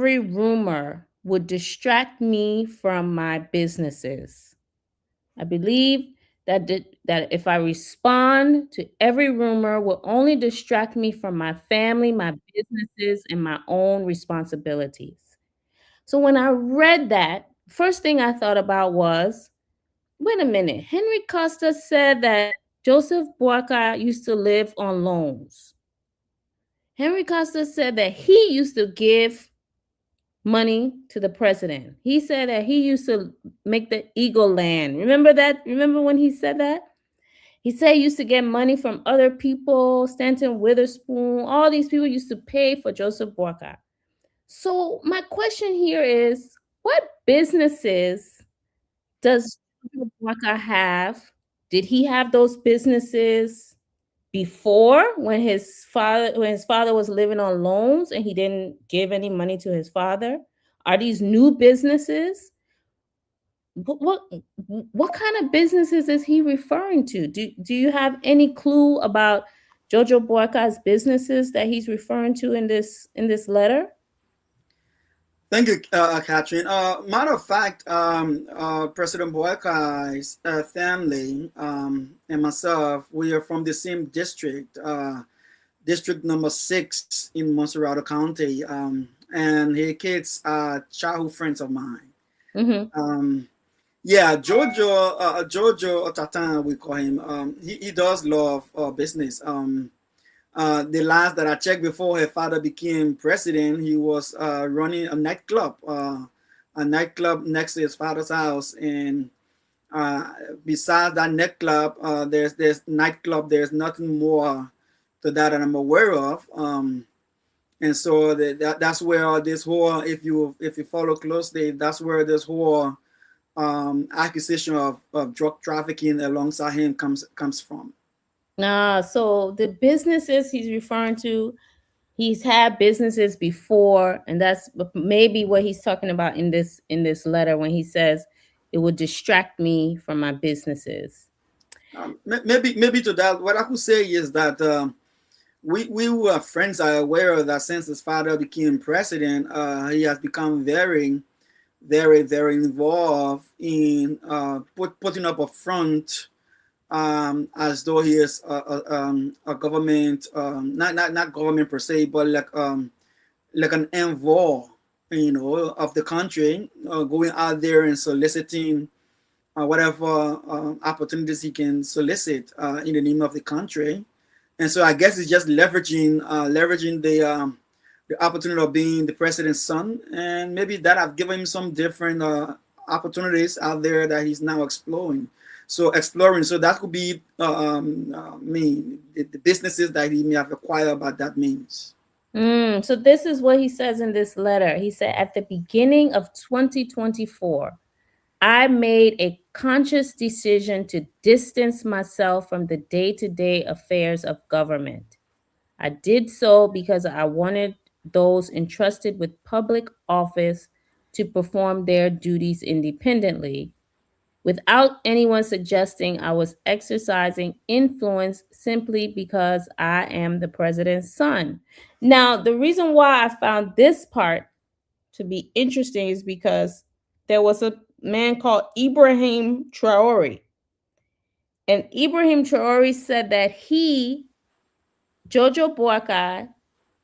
every rumor would distract me from my businesses. I believe that if I respond to every rumor will only distract me from my family, my businesses, and my own responsibilities. So when I read that, first thing I thought about was, wait a minute, Henry Costa said that Joseph Boakai used to live on loans. Henry Costa said that he used to give money to the president. He said that he used to make the eagle land. Remember that? Remember when he said that? He said he used to get money from other people, Stanton Witherspoon, all these people used to pay for Joseph Boakai. So my question here is, what businesses does Joseph Boakai have? Did he have those businesses before when his father was living on loans and he didn't give any money to his father? Are these new businesses? What kind of businesses is he referring to? Do you have any clue about Jojo Boakai's businesses that he's referring to in this letter? Thank you, Catherine. Matter of fact, President Boakai's family and myself, we are from the same district, district number 6 in Monserrado County, and his kids are childhood friends of mine. Mm-hmm. Yeah, Jojo Tatan, we call him. He does love business. The last that I checked before her father became president, he was running a nightclub next to his father's house. And besides that nightclub, there's nightclub. There's nothing more to that I'm aware of. And so that's where this whole, if you follow closely, that's where this whole accusation of drug trafficking alongside him comes from. So the businesses he's referring to, he's had businesses before, and that's maybe what he's talking about in this letter when he says it would distract me from my businesses. Maybe to that, what I could say is that we who are friends are aware that since his father became president, he has become very, very, very involved in putting up a front, as though he is a government, not government per se, but like an envoy, of the country, going out there and soliciting whatever opportunities he can solicit in the name of the country. And so I guess it's just leveraging the opportunity of being the president's son, and maybe that have given him some different opportunities out there that he's now exploring. So that could be the businesses that he may have acquired by that means. So this is what he says in this letter. He said, at the beginning of 2024, I made a conscious decision to distance myself from the day-to-day affairs of government. I did so because I wanted those entrusted with public office to perform their duties independently, without anyone suggesting I was exercising influence simply because I am the president's son. Now, the reason why I found this part to be interesting is because there was a man called Ibrahim Traore. And Ibrahim Traore said that Jojo Boakai,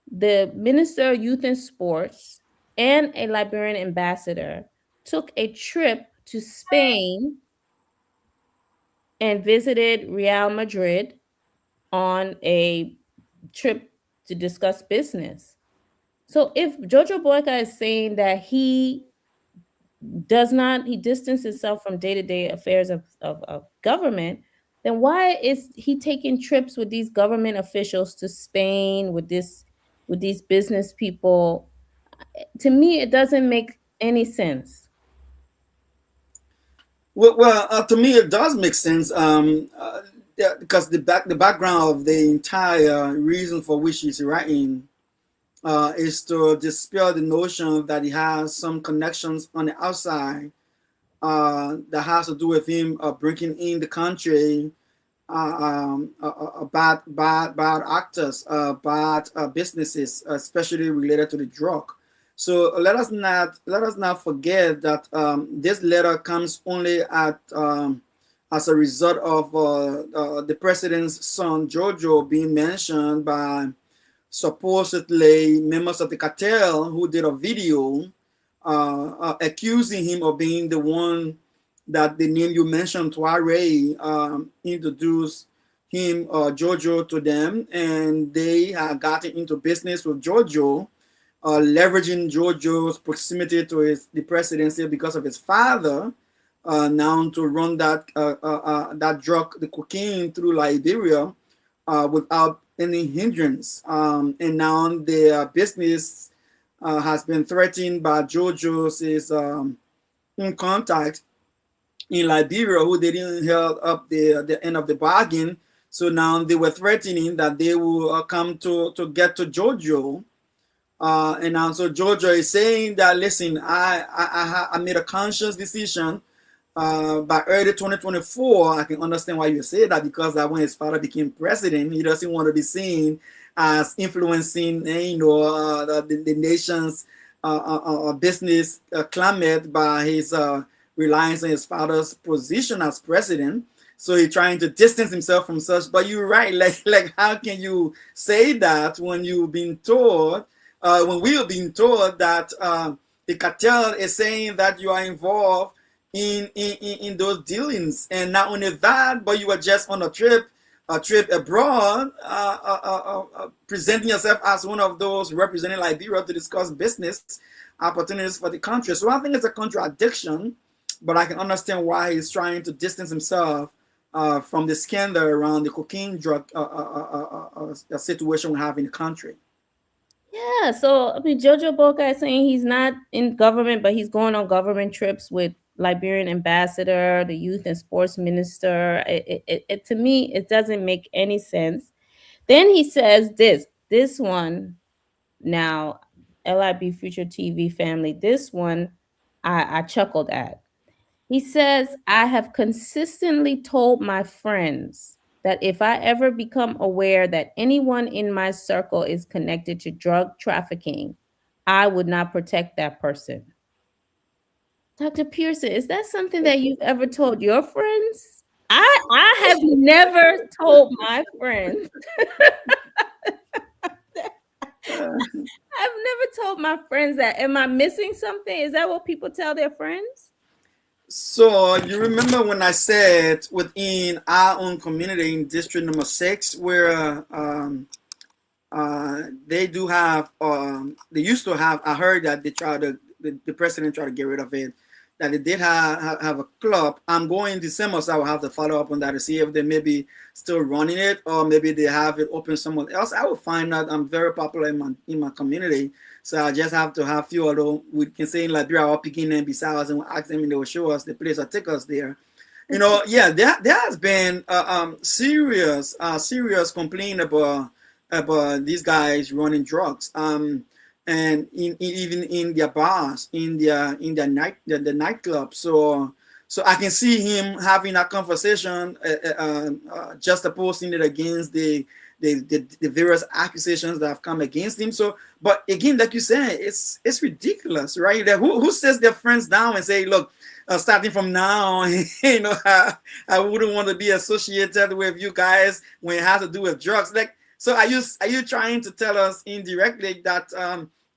the Minister of Youth and Sports, and a Liberian ambassador, took a trip to Spain and visited Real Madrid on a trip to discuss business. So if Jojo Boyka is saying that he distanced himself from day-to-day affairs of government, then why is he taking trips with these government officials to Spain with these business people? To me, it doesn't make any sense. Well, to me, it does make sense. Yeah, because the background of the entire reason for which he's writing is to dispel the notion that he has some connections on the outside that has to do with him bringing in the country bad actors, bad businesses, especially related to the drug. So let us not forget that this letter comes only at as a result of the president's son Jojo being mentioned by supposedly members of the cartel who did a video accusing him of being the one that the name you mentioned, Tuare, introduced him, Jojo, to them, and they had gotten into business with Jojo, leveraging Jojo's proximity to the presidency because of his father, now to run that drug, the cocaine, through Liberia without any hindrance. And now the business has been threatened by Jojo's in contact in Liberia, who they didn't hold up the end of the bargain. So now they were threatening that they will come to get to Jojo. And now so Georgia is saying that, listen, I made a conscious decision by early 2024. I can understand why you say that, because that when his father became president, he doesn't want to be seen as influencing, the nation's business climate by his reliance on his father's position as president. So he's trying to distance himself from such. But you're right. Like how can you say that when you've been told, when we are being told that the cartel is saying that you are involved in those dealings, and not only that, but you were just on a trip abroad, presenting yourself as one of those representing Liberia to discuss business opportunities for the country. So I think it's a contradiction, but I can understand why he's trying to distance himself from the scandal around the cocaine drug situation we have in the country. Yeah, so I mean, Jojo Boca is saying he's not in government, but he's going on government trips with Liberian ambassador, the youth and sports minister. To me, it doesn't make any sense. Then he says this one now, LIB Future TV family. This one, I chuckled at. He says, I have consistently told my friends that if I ever become aware that anyone in my circle is connected to drug trafficking, I would not protect that person. Dr. Pearson, is that something that you've ever told your friends? I have never told my friends. I've never told my friends that. Am I missing something? Is that what people tell their friends? So you remember when I said within our own community in District Number 6, where they do have, they used to have. I heard that the president tried to get rid of it. That they did have a club. I'm going December, so I will have to follow up on that to see if they maybe still running it, or maybe they have it open somewhere else. I will find out. I'm very popular in my community, so I just have to have few. Although we can say in Liberia, or picking them beside us and we'll ask them, and they will show us the place or take us there. Yeah, there has been serious complaint about these guys running drugs. And even in their bars, in their the nightclub. So I can see him having a conversation, just opposing it against the various accusations that have come against him. So, but again, like you said, it's ridiculous, right? That who sets their friends down and say, look, starting from now, I wouldn't want to be associated with you guys when it has to do with drugs. Like, so are you trying to tell us indirectly that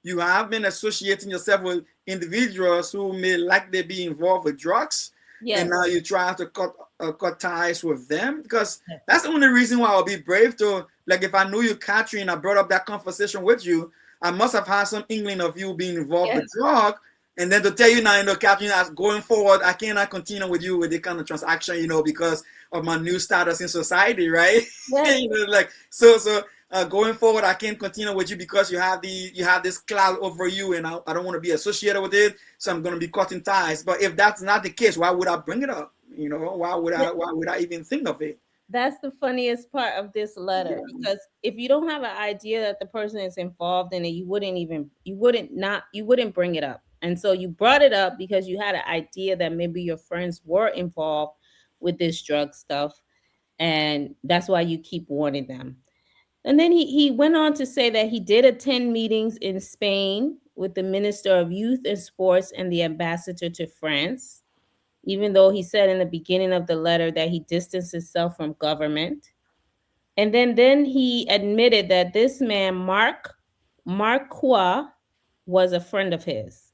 you have been associating yourself with individuals who may likely be involved with drugs, Yes. and now you try to cut ties with them? Because Yes. that's the only reason why I'll be brave to, like, if I knew you, Catherine, I brought up that conversation with you, I must have had some inkling of you being involved Yes. with drug. And then to tell you now, Catherine, as going forward, I cannot continue with you with the kind of transaction, because of my new status in society, right? Yes. Like, so going forward, I can't continue with you because you have this cloud over you, and I don't want to be associated with it, so I'm going to be cutting ties. But if that's not the case, why would I bring it up? Why would I even think of it? That's the funniest part of this letter, because if you don't have an idea that the person is involved in it, you wouldn't bring it up. And so you brought it up because you had an idea that maybe your friends were involved with this drug stuff, and that's why you keep warning them. And then he went on to say that he did attend meetings in Spain with the Minister of Youth and Sports and the ambassador to France, even though he said in the beginning of the letter that he distanced himself from government. And then he admitted that this man, Marquois, was a friend of his.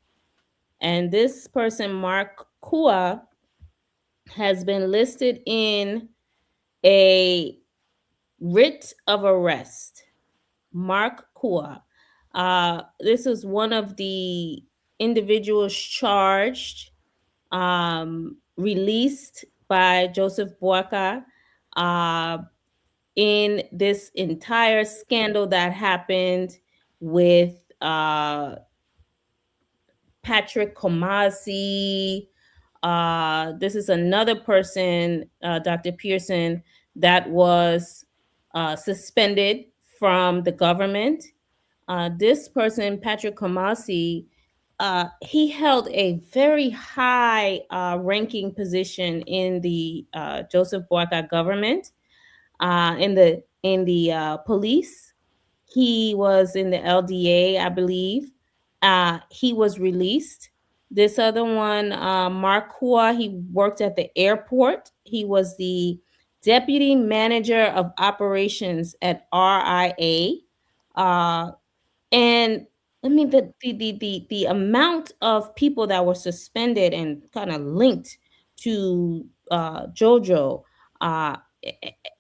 And this person, Marquois, has been listed in a writ of arrest. Marquois. This is one of the individuals charged, released by Joseph Boakai, uh, in this entire scandal that happened with Patrick Comasi. This is another person, Dr. Pearson, that was suspended from the government. This person, Patrick Comasi, he held a very high ranking position in the Joseph Boakai government, in the police. He was in the LDA, I believe. He was released. This other one, Mark Hua, he worked at the airport. He was the deputy manager of operations at RIA. Uh, and I mean the amount of people that were suspended and kind of linked to JoJo. Uh,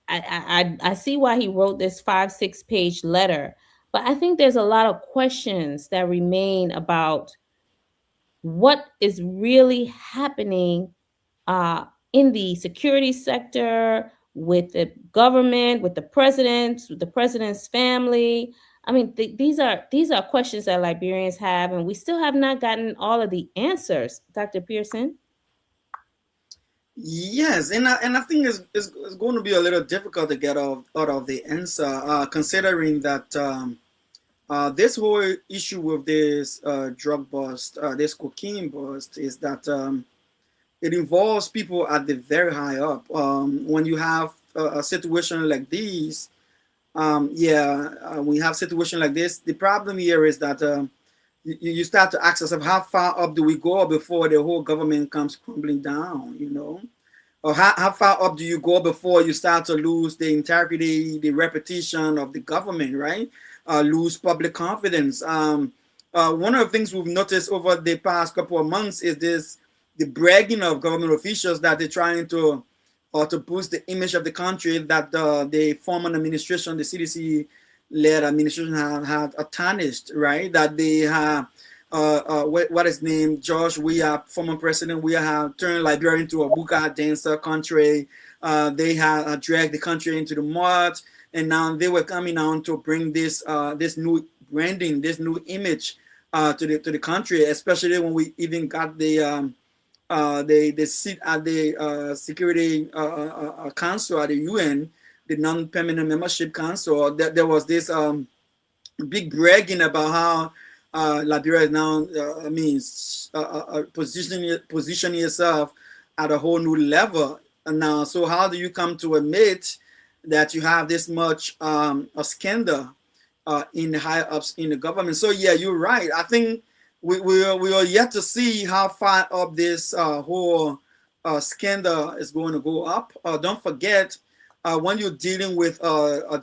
I see why he wrote this 5-6 page letter, but I think there's a lot of questions that remain about what is really happening uh, in the security sector, with the government, with the president's family. I mean, these are questions that Liberians have, and we still have not gotten all of the answers, Dr. Pearson. Yes, and I think it's going to be a little difficult to get out of the answer, considering that this whole issue with this drug bust, this cocaine bust, is that it involves people at the very high up. When you have a situation like this, when you have situation like this, the problem here is that you start to ask yourself, how far up do we go before the whole government comes crumbling down, you know? Or how far up do you go before you start to lose the integrity, the reputation of the government, right? Lose public confidence. One of the things we've noticed over the past couple of months is the bragging of government officials that they're trying to boost the image of the country, that the former administration, the CDC-led administration, had tarnished, right? That they have, what is named, George Weah, former president Weah, have turned Liberia into a buka dancer country. They have dragged the country into the mud, and now they were coming on to bring this new branding, this new image to the country, especially when we even got they sit at the Security Council at the UN, the non-permanent membership council. There was this big bragging about how Liberia is now, positioning itself at a whole new level now. So how do you come to admit that you have this much a scandal in the high ups in the government? So yeah, you're right. I think we are yet to see how far up this whole scandal is going to go up. Don't forget, when you're dealing with a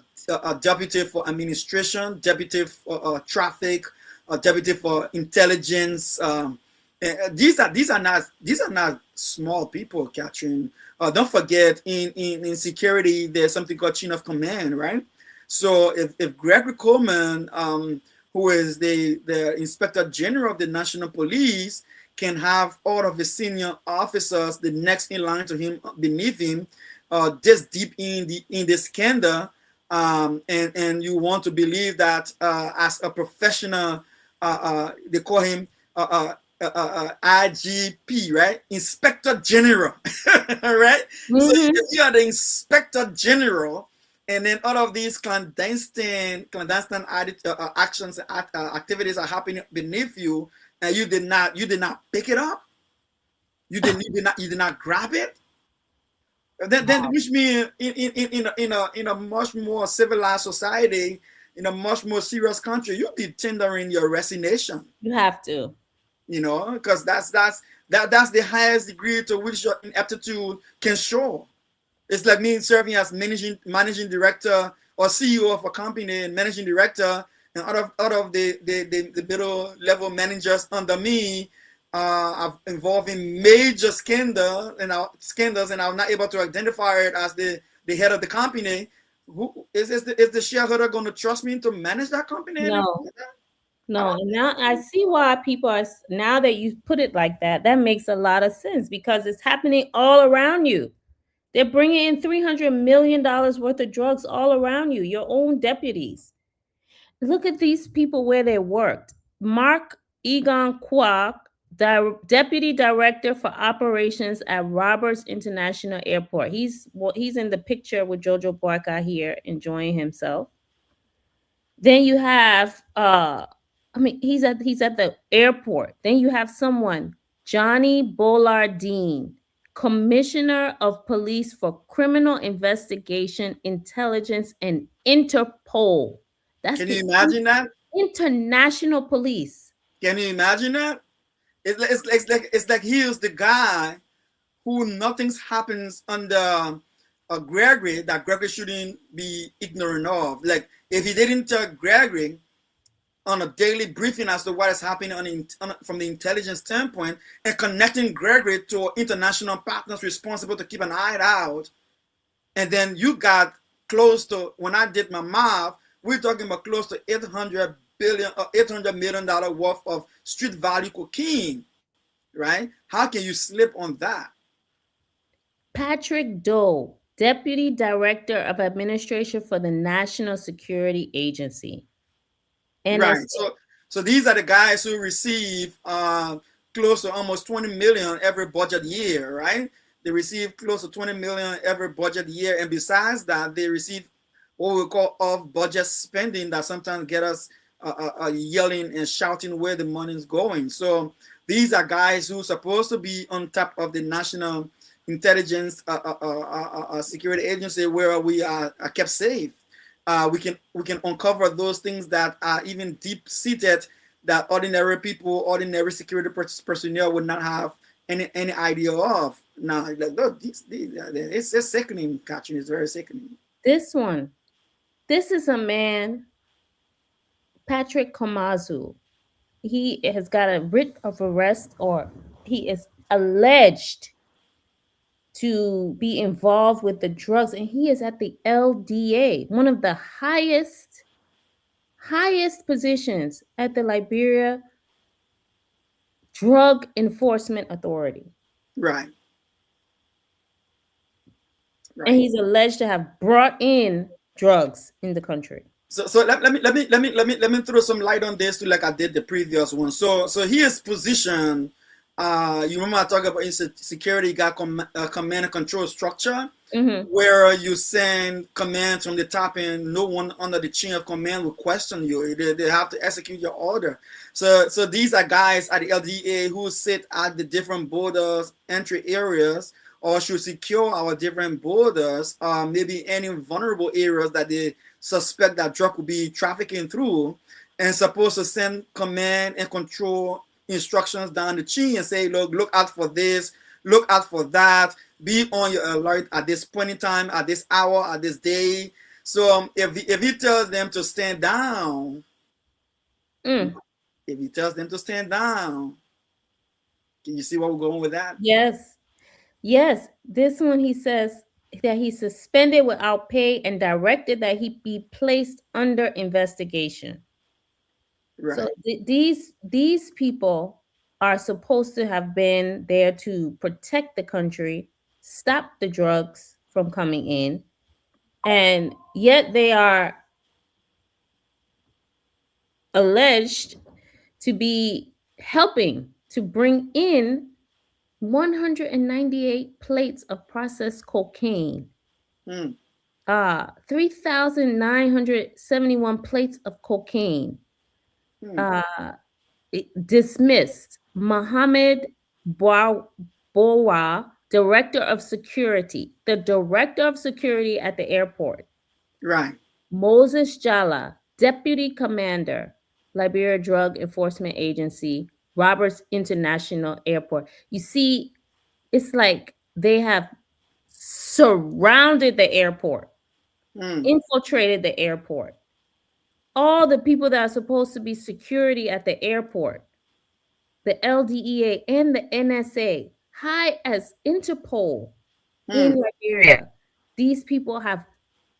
deputy for administration, deputy for traffic, a deputy for intelligence, these are not small people, Catherine. Don't forget, in security, there's something called chain of command, right? So if Gregory Coleman, who is the Inspector General of the National Police, can have all of the senior officers, the next in line to him, beneath him, this deep in the scandal, and you want to believe that as a professional, they call him IGP, right? Inspector General, right? Mm-hmm. So if you are the Inspector General, and then all of these clandestine actions, activities are happening beneath you, and you did not pick it up. You did not grab it. Then which means in a much more civilized society, in a much more serious country, you'll be tendering your resignation. You have to. Because that's the highest degree to which your ineptitude can show. It's like me serving as managing director or CEO of a company and managing director, and out of the middle level managers under me, I've involved in major scandals, and I'm not able to identify it as the head of the company. Who is the shareholder going to trust me to manage that company anymore? No, I no. don't And think now I so. see why people are, now that you put it like that, that makes a lot of sense because it's happening all around you. They're bringing in $300 million worth of drugs all around you, your own deputies. Look at these people where they worked. Mark Egon Kwok, Deputy Director for Operations at Roberts International Airport. He's in the picture with Jojo Boyka here enjoying himself. Then you have he's at the airport. Then you have someone, Johnny Bollardine, Commissioner of Police for Criminal Investigation, Intelligence, and Interpol. That's Can you the imagine that? international police. Can you imagine that? It's like he is the guy who nothing's happens under Gregory that Gregory shouldn't be ignorant of. Like if he didn't tell Gregory on a daily briefing as to what is happening from the intelligence standpoint and connecting Gregory to international partners responsible to keep an eye out, and then you got close to, when I did my math, we're talking about close to 800 million worth of street value cocaine, right? How can you slip on that? Patrick Doe, Deputy Director of Administration for the National Security Agency, Right. NSA. So these are the guys who receive close to almost 20 million every budget year, right? They receive close to 20 million every budget year, and besides that, they receive what we call off-budget spending that sometimes get us yelling and shouting where the money is going. So these are guys who are supposed to be on top of the national intelligence security agency where we are kept safe. We can uncover those things that are even deep seated that ordinary people, ordinary security personnel would not have any idea of. Now, like look, it's sickening. Catching is very sickening. This one, this is a man, Patrick Komazu. He has got a writ of arrest, or he is alleged to be involved with the drugs, and he is at the LDA, one of the highest positions at the Liberia Drug Enforcement Authority. Right, And right. he's alleged to have brought in drugs in the country. So let me throw some light on this too, like I did the previous one. So his position, you remember I talked about security got command and control structure, Mm-hmm. where you send commands from the top and no one under the chain of command will question you. They have to execute your order. So these are guys at the LDA who sit at the different borders entry areas or should secure our different borders, maybe any vulnerable areas that they suspect that drug will be trafficking through, and supposed to send command and control instructions down the chain and say, look out for this, look out for that, be on your alert at this point in time, at this hour, at this day. So if he tells them to stand down, Mm. if he tells them to stand down, can you see where we're going with that? Yes. Yes. This one, he says that he's suspended without pay and directed that he be placed under investigation. So Right. these people are supposed to have been there to protect the country, stop the drugs from coming in, and yet they are alleged to be helping to bring in 198 plates of processed cocaine, Hmm. 3,971 plates of cocaine. Hmm. Uh, Dismissed Mohammed Bowa, Director of Security, the Director of Security at the airport. Right. Moses Jala, Deputy Commander, Liberia Drug Enforcement Agency, Roberts International Airport. You see, it's like they have surrounded the airport, Mm, infiltrated the airport. All the people that are supposed to be security at the airport, the LDEA and the NSA, high as Interpol mm. in Liberia, these people have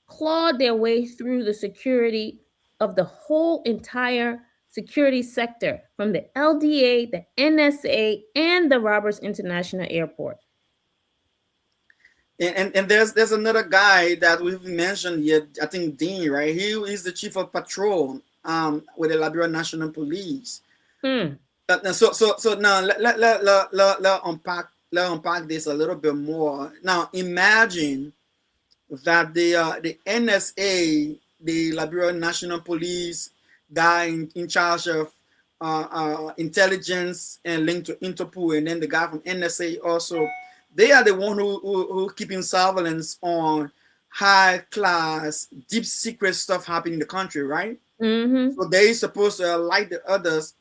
clawed their way through the security of the whole entire security sector from the LDA, the NSA, and the Roberts International Airport. And there's another guy that we've mentioned here. I think Dean, right? He is the chief of patrol with the Liberian National Police. Hmm. So now let unpack this a little bit more. Now imagine that the NSA, the Liberian National Police guy in charge of intelligence and linked to Interpol, and then the guy from NSA also, they are the one who keeping surveillance on high class, deep secret stuff happening in the country, right? Mm-hmm. So they supposed to alert the others,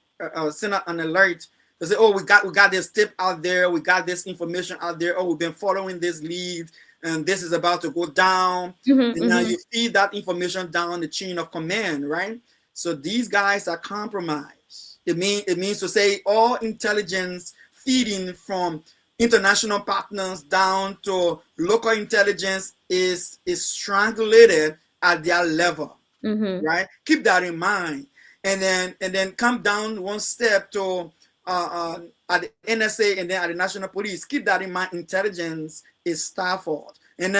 send out an alert to say, "Oh, we got this tip out there, we got this information out there. Oh, we've been following this lead, and this is about to go down." Mm-hmm. And now Mm-hmm. you feed that information down the chain of command, right? So these guys are compromised. It means to say all intelligence feeding from international partners down to local intelligence is strangulated at their level, Mm-hmm. right? Keep that in mind, and then come down one step to at the NSA and then at the National Police. Keep that in mind. Intelligence is Stafford, and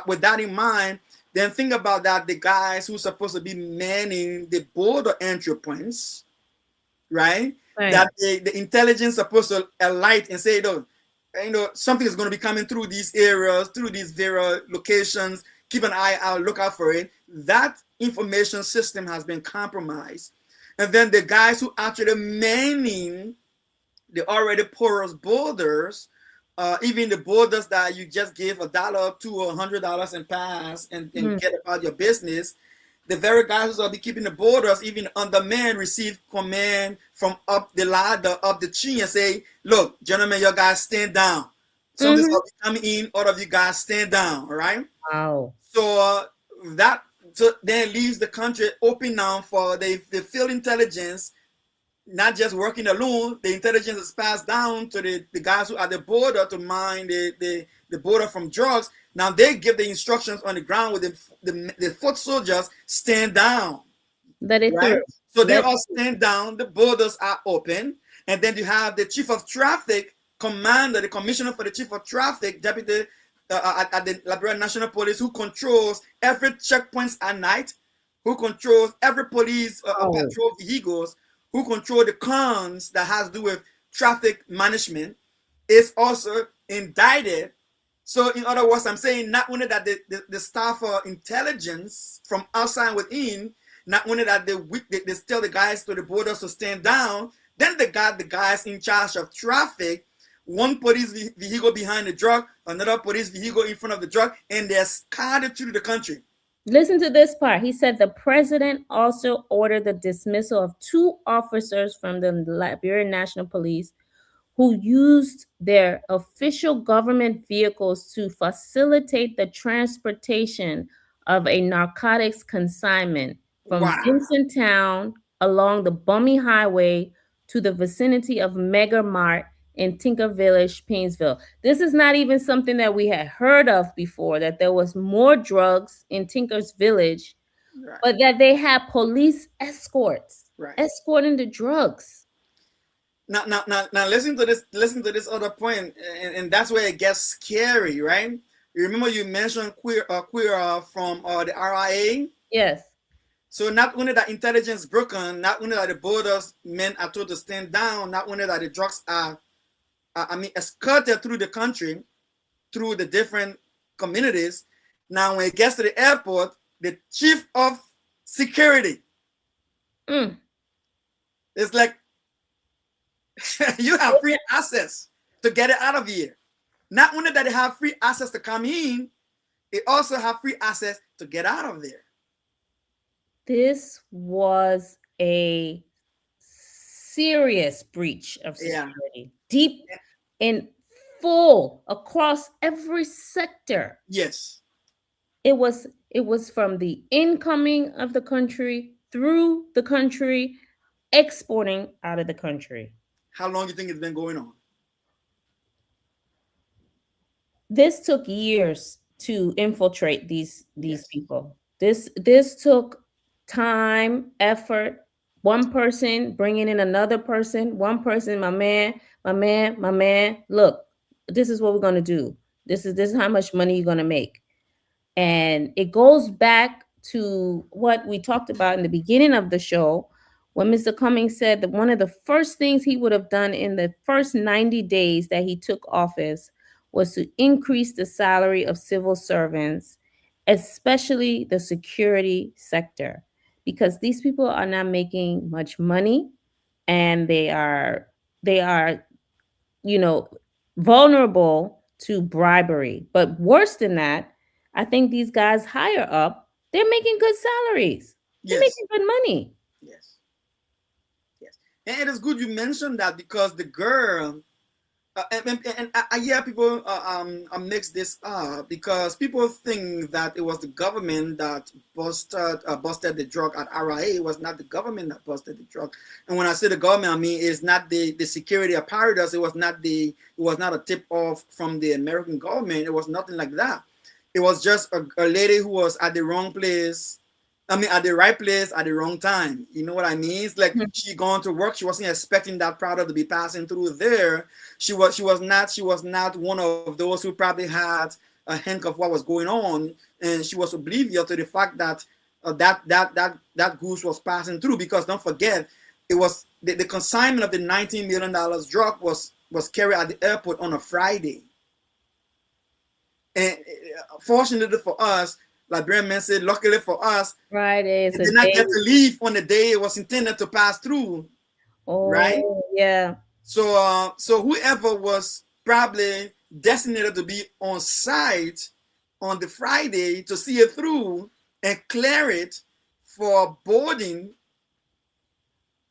with that in mind, then think about that. The guys who are supposed to be manning the border entry points, right? Right. That the intelligence supposed to alight and say, something is going to be coming through these areas, through these various locations. Keep an eye out, look out for it. That information system has been compromised. And then the guys who actually manning the already porous borders, even the borders that you just give $1, $2, or $100 and pass and Mm-hmm. get about your business, the very guys who will be keeping the borders, even undermen, receive command from up the ladder, up the chain, and say, "Look, gentlemen, your guys stand down. Something's Mm-hmm. going to be coming in. All of you guys stand down." All right. Wow. So that then leaves the country open now for the field intelligence, not just working alone. The intelligence is passed down to the guys who are at the border to mine the border from drugs. Now they give the instructions on the ground with the foot soldiers, stand down, Let it right? through. So they Let all stand down, the borders are open, and then you have the chief of traffic, commander, the commissioner for the chief of traffic, deputy at the Liberian National Police, who controls every checkpoints at night, who controls every police wow. patrol vehicles, who control the cons that has to do with traffic management, is also indicted. So, in other words, I'm saying not only that the staff of intelligence from outside and within, not only that they tell the guys to the borders to stand down, then they got the guys in charge of traffic, one police vehicle behind the drug, another police vehicle in front of the drug, and they're scattered through the country. Listen to this part. He said the president also ordered the dismissal of two officers from the Liberian National Police who used their official government vehicles to facilitate the transportation of a narcotics consignment from Wow. Vincent Town along the Bummy Highway to the vicinity of Mega Mart in Tinker Village, Painesville. This is not even something that we had heard of before, that there was more drugs in Tinker's Village, Right. but that they had police escorts Right. escorting the drugs. Now listen to this. Listen to this other point, and that's where it gets scary, right? You remember you mentioned queer from the RIA. Yes. So not only that intelligence broken, not only that the borders men are told to stand down, not only that the drugs are, escorted through the country, through the different communities. Now when it gets to the airport, the chief of security Mm. is like, you have free access to get it out of here. Not only that they have free access to come in, they also have free access to get out of there. This was a serious breach of Yeah. security, deep and full across every sector. Yes. It was from the incoming of the country through the country, exporting out of the country. How long do you think it's been going on? This took years to infiltrate these Yes. people. This took time, effort, one person bringing in another person, one person, my man, my man, my man, look, this is what we're going to do. This is how much money you're going to make. And it goes back to what we talked about in the beginning of the show when Mr. Cummings said that one of the first things he would have done in the first 90 days that he took office was to increase the salary of civil servants, especially the security sector, because these people are not making much money, and they are you know, vulnerable to bribery. But worse than that, I think these guys higher up, they're making good salaries. They're Yes. making good money. Yes. Yes. And it is good you mentioned that because the girl, and I hear people mix this up because people think that it was the government that busted the drug at RIA. It was not the government that busted the drug. And when I say the government, I mean it's not the security apparatus. It was not a tip off from the American government. It was nothing like that. It was just a lady who was at the wrong place. I mean, at the right place at the wrong time. You know what I mean? It's like Mhm. she gone to work. She wasn't expecting that product to be passing through there. She was not one of those who probably had a hint of what was going on, and she was oblivious to the fact that that goose was passing through. Because don't forget, it was the consignment of the $19 million drug was carried at the airport on a Friday. And fortunately for us, like Brian said, luckily for us, Friday is it a did not day. get to leave on the day it was intended to pass through, right? Oh, yeah. So whoever was probably designated to be on site on the Friday to see it through and clear it for boarding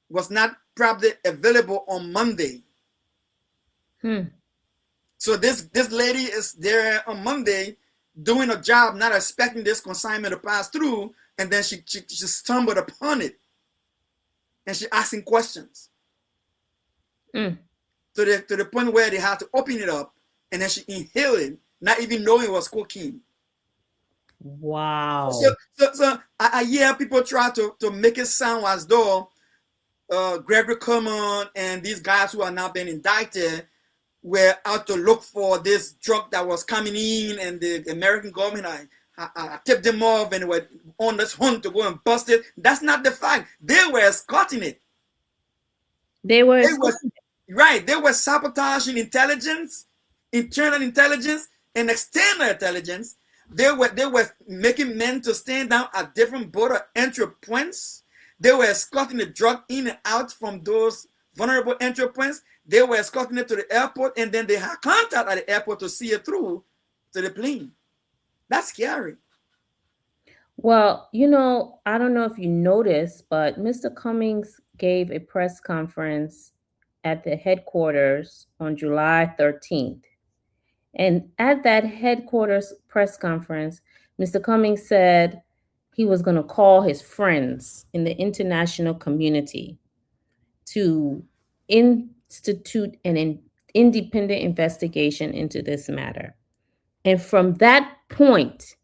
was not probably available on Monday. Hmm. So this lady is there on Monday doing a job, not expecting this consignment to pass through, and then she stumbled upon it, and she asking questions Mm. to the point where they had to open it up, and then she inhaled it, not even knowing it was cocaine. So, Wow. so I hear people try to make it sound as though Gregory Coleman and these guys who are now being indicted were out to look for this drug that was coming in, and the American government I tipped them off and were on this hunt to go and bust it. That's not the fact. They were escorting it. They were They were escorting. right. They were sabotaging intelligence, internal intelligence, and external intelligence. They were making men to stand down at different border entry points. They were escorting the drug in and out from those vulnerable entry points. They were escorting it to the airport, and then they had contact at the airport to see it through to the plane. That's scary. Well, I don't know if you noticed, but Mr. Cummings gave a press conference at the headquarters on July 13th. And at that headquarters press conference, Mr. Cummings said he was going to call his friends in the international community to institute an independent investigation into this matter. And from that point,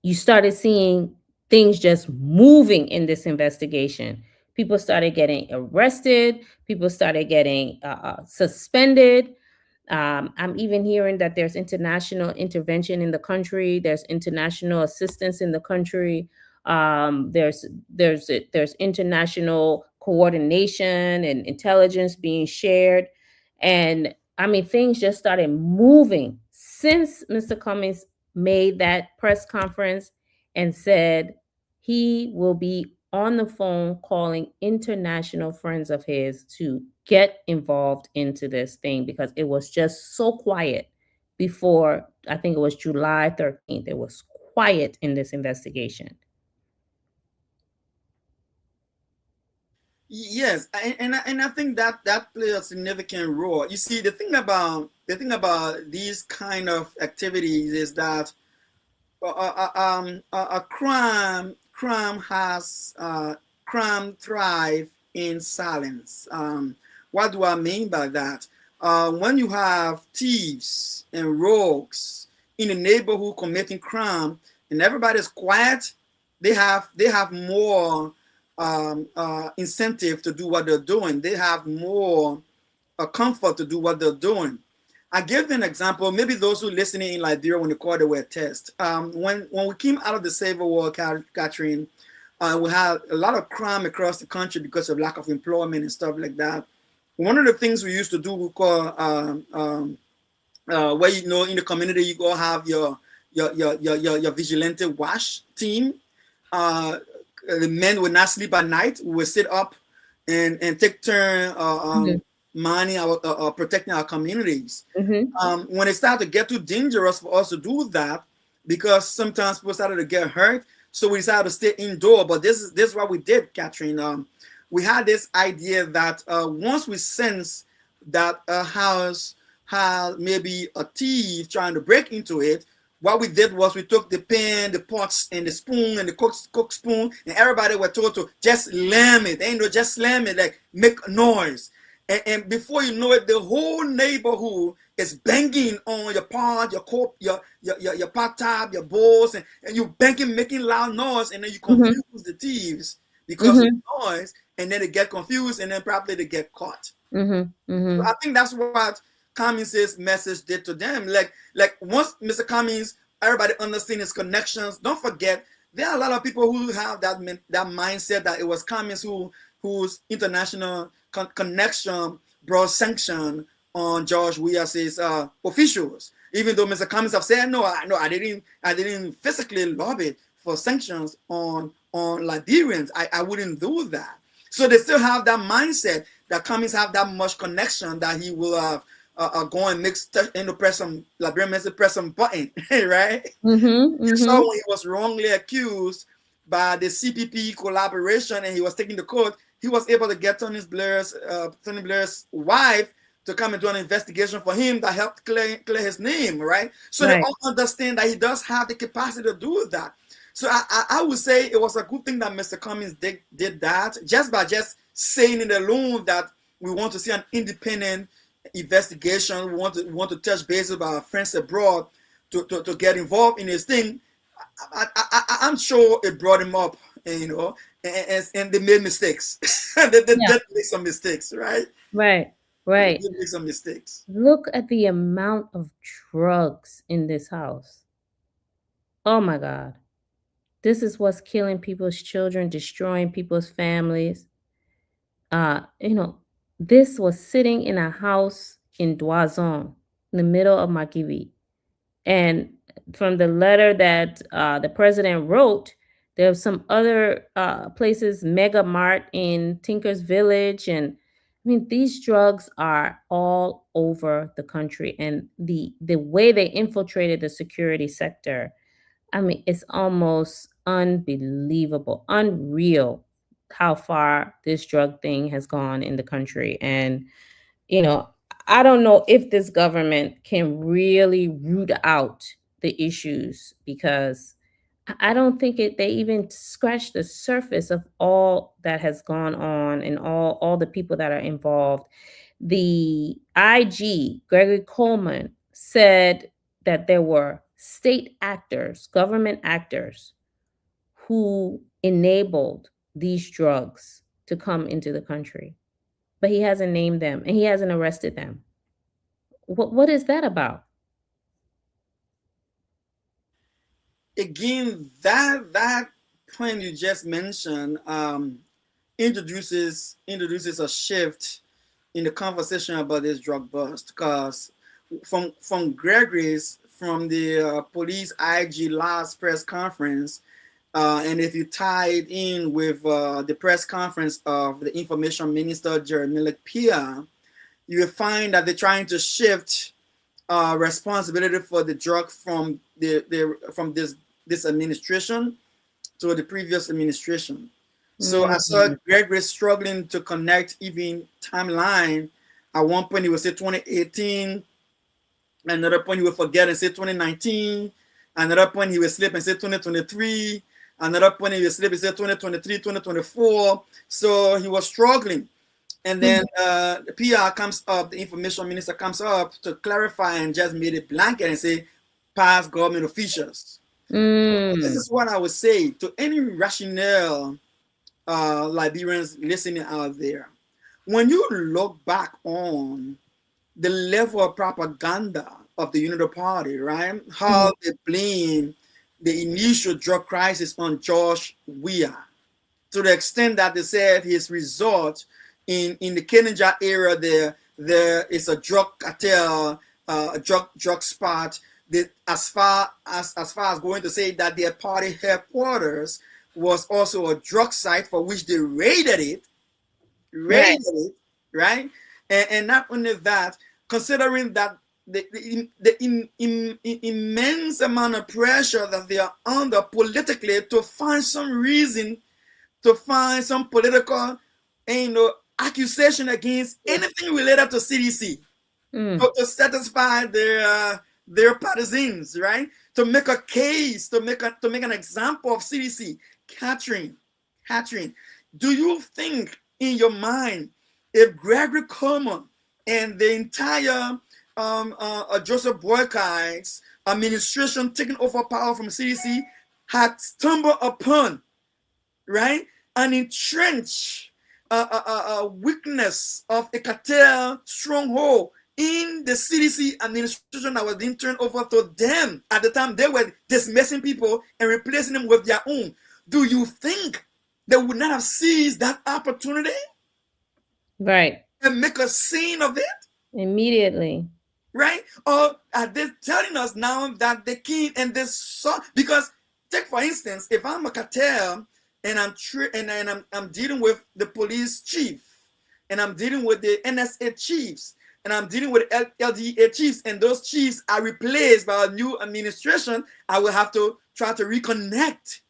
you started seeing things just moving in this investigation. People started getting arrested, people started getting suspended. I'm even hearing that there's international intervention in the country. There's international assistance in the country. There's international coordination and intelligence being shared, and I mean things just started moving since Mr. Cummings made that press conference and said he will be on the phone calling international friends of his to get involved into this thing, because it was just so quiet before. I think it was July 13th. It was quiet in this investigation. Yes, and I think that that plays a significant role. You see, the thing about these kind of activities is that a crime thrive in silence. What do I mean by that? When you have thieves and rogues in the neighborhood committing crime and everybody's quiet, they have more incentive to do what they're doing. They have more comfort to do what they're doing. I give an example. Maybe those who listening in Liberia when the quarter were test. When we came out of the Civil War, Catherine, we had a lot of crime across the country because of lack of employment and stuff like that. One of the things we used to do, we call where in the community you go have your vigilante watch team. Uh, the men would not sleep at night. We would sit up and take turn Mhm, mining our protecting our communities. mhm, When it started to get too dangerous for us to do that, because sometimes people started to get hurt, so we decided to stay indoor. But this is what we did, Catherine. We had this idea that once we sense that a house had maybe a thief trying to break into it, what we did was we took the pan, the pots, and the spoon, and the cook spoon, and everybody were told to just slam it. Ain't no just slam it, like make noise. And before you know it, the whole neighborhood is banging on your pot, your cup, your pot top, your bowls, and you banging, making loud noise, and then you mhm, confuse the thieves because of mhm, the noise, and then they get confused, and then probably they get caught. mhm, So I mhm. think that's what Cummings' message did to them. Like once Mr. Cummings, everybody understand his connections. Don't forget, there are a lot of people who have that mindset that it was Cummings whose international connection brought sanction on George Weah's officials. Even though Mr. Cummings have said no, I didn't physically lobby for sanctions on Liberians. I wouldn't do that. So they still have that mindset that Cummings have that much connection that he will go and mix and press some Liberian message, press some button, right? Mhm, You saw mhm. when he was wrongly accused by the CPP collaboration and he was taken to court, he was able to get Tony Blair's wife to come and do an investigation for him that helped clear his name, right? So they Right. all understand that he does have the capacity to do that. So I would say it was a good thing that Mr. Cummings did that just by just saying it alone that we want to see an independent investigation. We want to touch base with our friends abroad to get involved in this thing. I'm sure it brought him up, and they made mistakes. They Yeah. did make some mistakes, right? Right. They Right. did make some mistakes. Look at the amount of drugs in this house. Oh my God. This is what's killing people's children, destroying people's families. You know, this was sitting in a house in Doison, in the middle of Makivi. And from the letter that the president wrote, there are some other places, Mega Mart in Tinker's Village. And I mean, these drugs are all over the country. And the way they infiltrated the security sector, I mean, it's almost unbelievable, unreal how far this drug thing has gone in the country. And, you know, I don't know if this government can really root out the issues because I don't think they even scratch the surface of all that has gone on and all the people that are involved. The IG, Gregory Coleman, said that there were state actors, government actors, who enabled these drugs to come into the country. But he hasn't named them and he hasn't arrested them. What is that about? Again, that point you just mentioned introduces a shift in the conversation about this drug bust because from the police IG last press conference, and if you tie it in with the press conference of the information minister Jeremy Pia, you will find that they're trying to shift responsibility for the drug from from this administration to the previous administration. So I saw Mm. Gregory struggling to connect even timeline. At one point, he would say 2018. Another point, he would forget and say 2019. Another point, he would slip and say 2023. Another point, he would slip and say 2023, 2024. So he was struggling. And then the PR comes up, the information minister comes up to clarify and just made it blanket and say past government officials. This Mm. is what I would say to any rationale Liberians listening out there. When you look back on the level of propaganda of the Unity Party, right? Mhm. How they blame the initial drug crisis on George Weah, to the extent that they said his resort in the Kenneja area there is a drug cartel, a drug spot. That as far as going to say that their party headquarters was also a drug site for which they Right. raided it, right? And not only that, considering that the immense amount of pressure that they are under politically to find some reason, to find some political, accusation against anything related to CDC, Mm. to satisfy their partisans, right? To make a case, to make an example of CDC. Catherine, Catherine, do you think in your mind if Gregory Coleman and the entire Joseph Boyki's administration taking over power from CDC had stumbled upon, right, an entrenched weakness of a cartel stronghold in the CDC administration that was being turned over to them at the time? They were dismissing people and replacing them with their own. Do you think they would not have seized that opportunity Right. and make a scene of it? Immediately. Right? Or are they telling us now that the king and the son? Because take for instance, if I'm a cartel and I'm dealing with the police chief, and I'm dealing with the NSA chiefs, and I'm dealing with LDA chiefs, and those chiefs are replaced by a new administration, I will have to try to reconnect,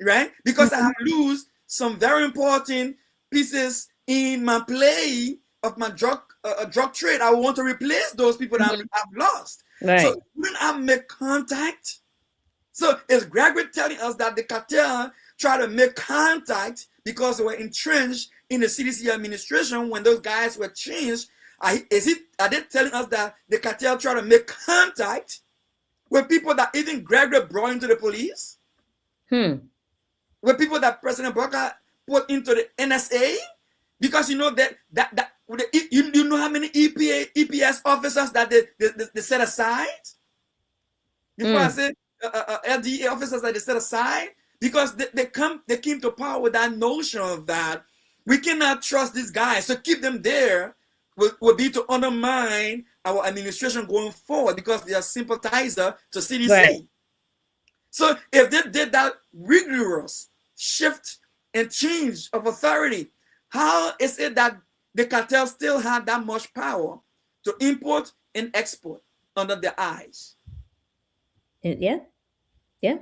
right? Because I have lose some very important pieces in my play of my drug trade. I want to replace those people that Mhm. I've lost. So Right. when I make contact, so is Gregory telling us that the cartel try to make contact because they were entrenched in the CDC administration when those guys were changed? Are they telling us that the cartel try to make contact with people that even Gregory brought into the police? Hmm. With people that President Barker put into the NSA? Because you know that you know how many EPS officers that they set aside? Before I Mm. say LDA officers that they set aside, because they came to power with that notion of that we cannot trust these guys, so keep them there will be to undermine our administration going forward because they are sympathizer to Right. CDC. So if they did that rigorous shift and change of authority, how is it that the cartel still had that much power to import and export under their eyes? Yeah. Yeah.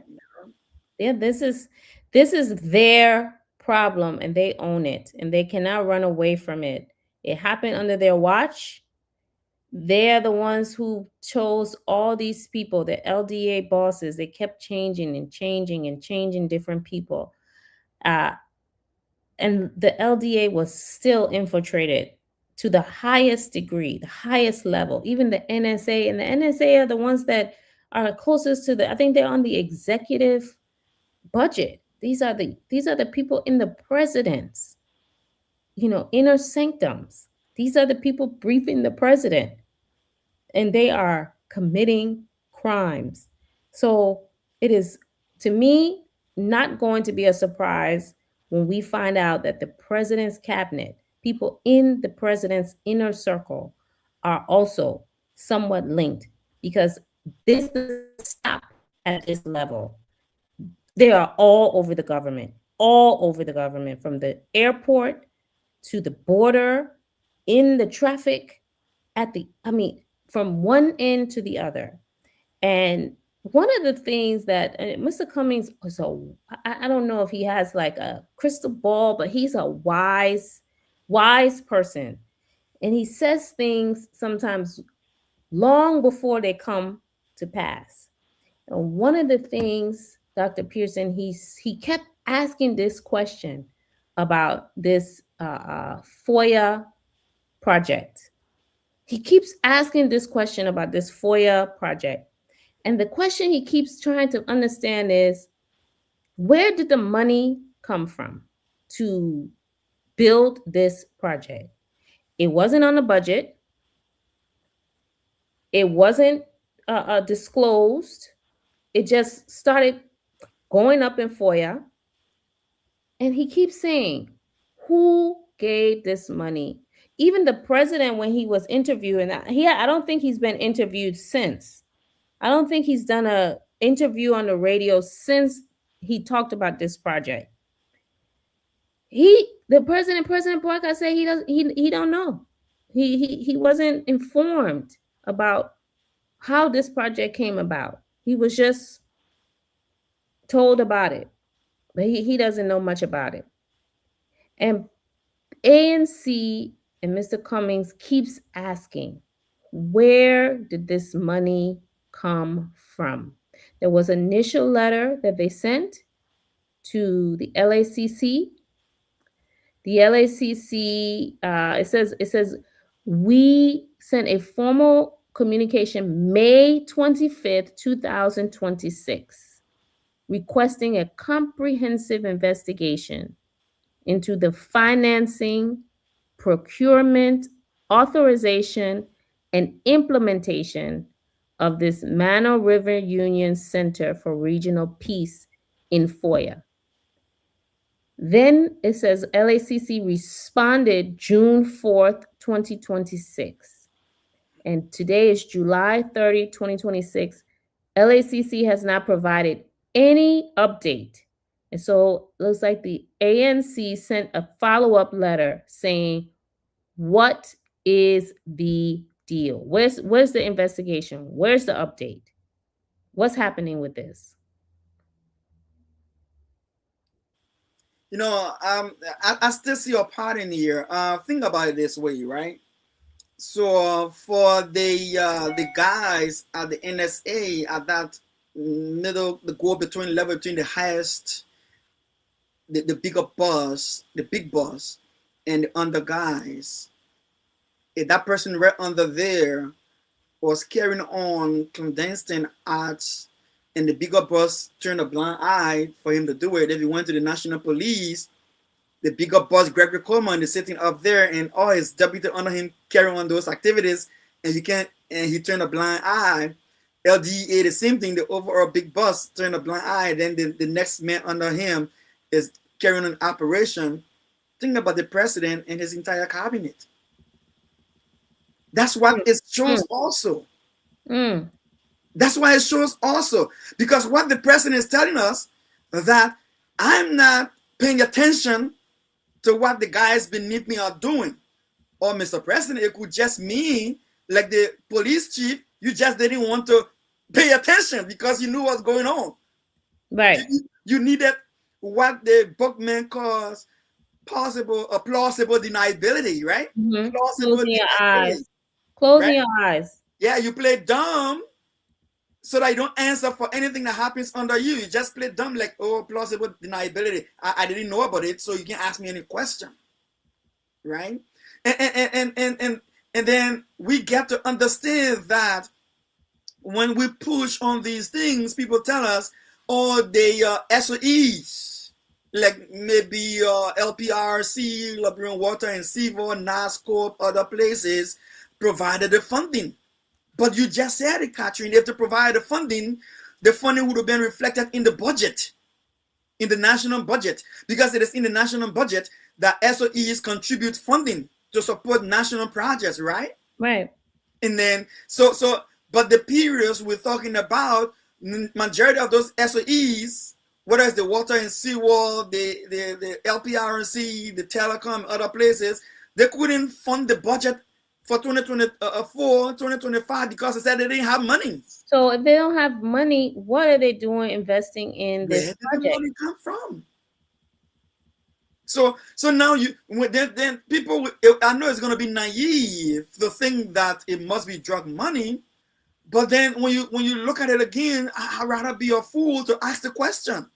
Yeah. This is their problem, and they own it, and they cannot run away from it. It happened under their watch. They're the ones who chose all these people, the LDA bosses. They kept changing and changing and changing different people. Uh, and the LDA was still infiltrated to the highest degree, the highest level. Even the NSA, and the NSA are the ones that are closest to the. I think they're on the executive budget. These are the people in the president's, inner sanctums. These are the people briefing the president, and they are committing crimes. So it is, to me, not going to be a surprise when we find out that the president's cabinet, people in the president's inner circle, are also somewhat linked, because this doesn't stop at this level. They are all over the government, from the airport to the border, in the traffic, I mean, from one end to the other. And one of the things that Mr. Cummings is I don't know if he has like a crystal ball, but he's a wise person. And he says things sometimes long before they come to pass. And one of the things, Dr. Pearson, he kept asking this question about this FOIA project. He keeps asking this question about this FOIA project. And the question he keeps trying to understand is, where did the money come from to build this project? It wasn't on the budget. It wasn't disclosed. It just started going up in FOIA. And he keeps saying, who gave this money? Even the president, when he was interviewing, I don't think he's been interviewed since. I don't think he's done a interview on the radio since he talked about this project. President Boycott said he don't know. He wasn't informed about how this project came about. He was just told about it, but he doesn't know much about it. And ANC and Mr. Cummings keeps asking, where did this money come from? There was an initial letter that they sent to the LACC. The LACC, it says we sent a formal communication May 25th, 2026, requesting a comprehensive investigation into the financing, procurement, authorization, and implementation of this Mano River Union Center for Regional Peace in FOIA. Then it says LACC responded June 4th, 2026. And today is July 30, 2026. LACC has not provided any update. And so it looks like the ANC sent a follow-up letter saying, what is the deal? Where's the investigation? Where's the update? What's happening with this? I still see a part in here. Think about it this way, right? So for the guys at the NSA at that middle, the go between level between the highest, the bigger boss, the big boss, and the under guys, if that person right under there was carrying on clandestine acts and the bigger boss turned a blind eye for him to do it, if he went to the national police, the bigger boss, Gregory Coleman, is sitting up there and all his deputy under him carrying on those activities, and he turned a blind eye. LDA, the same thing, the overall big boss turned a blind eye, then the next man under him is carrying on an operation. Think about the president and his entire cabinet. That's what it shows also. That's why it shows also. Because what the president is telling us that I'm not paying attention to what the guys beneath me are doing. Or Mr. President, it could just mean, like the police chief, you just didn't want to pay attention because you knew what's going on. Right. You needed what the bookman calls plausible deniability, right? Mm-hmm. Plausible Closing your deniability. eyes. Closing Right? your eyes. Yeah, you play dumb so that you don't answer for anything that happens under you. You just play dumb, like, oh, plausible deniability. I didn't know about it, so you can ask me any question. Right? And then we get to understand that when we push on these things, people tell us, oh, they are SOEs, like maybe LPRC, Liberian Water and Seaver, NASCORP, other places provided the funding. But you just said it, Catherine, if they provide the funding would have been reflected in the budget, in the national budget, because it is in the national budget that SOEs contribute funding to support national projects, right? Right. And then, but the periods we're talking about, majority of those SOEs, whether it's the water and seawall, the LPRC, the telecom, other places, they couldn't fund the budget for 2024, 2025 because they said they didn't have money. So if they don't have money, what are they doing investing in Where this did the project? money come from? So now then people, I know it's going to be naive to think that it must be drug money, but then when you look at it again, I'd rather be a fool to ask the question,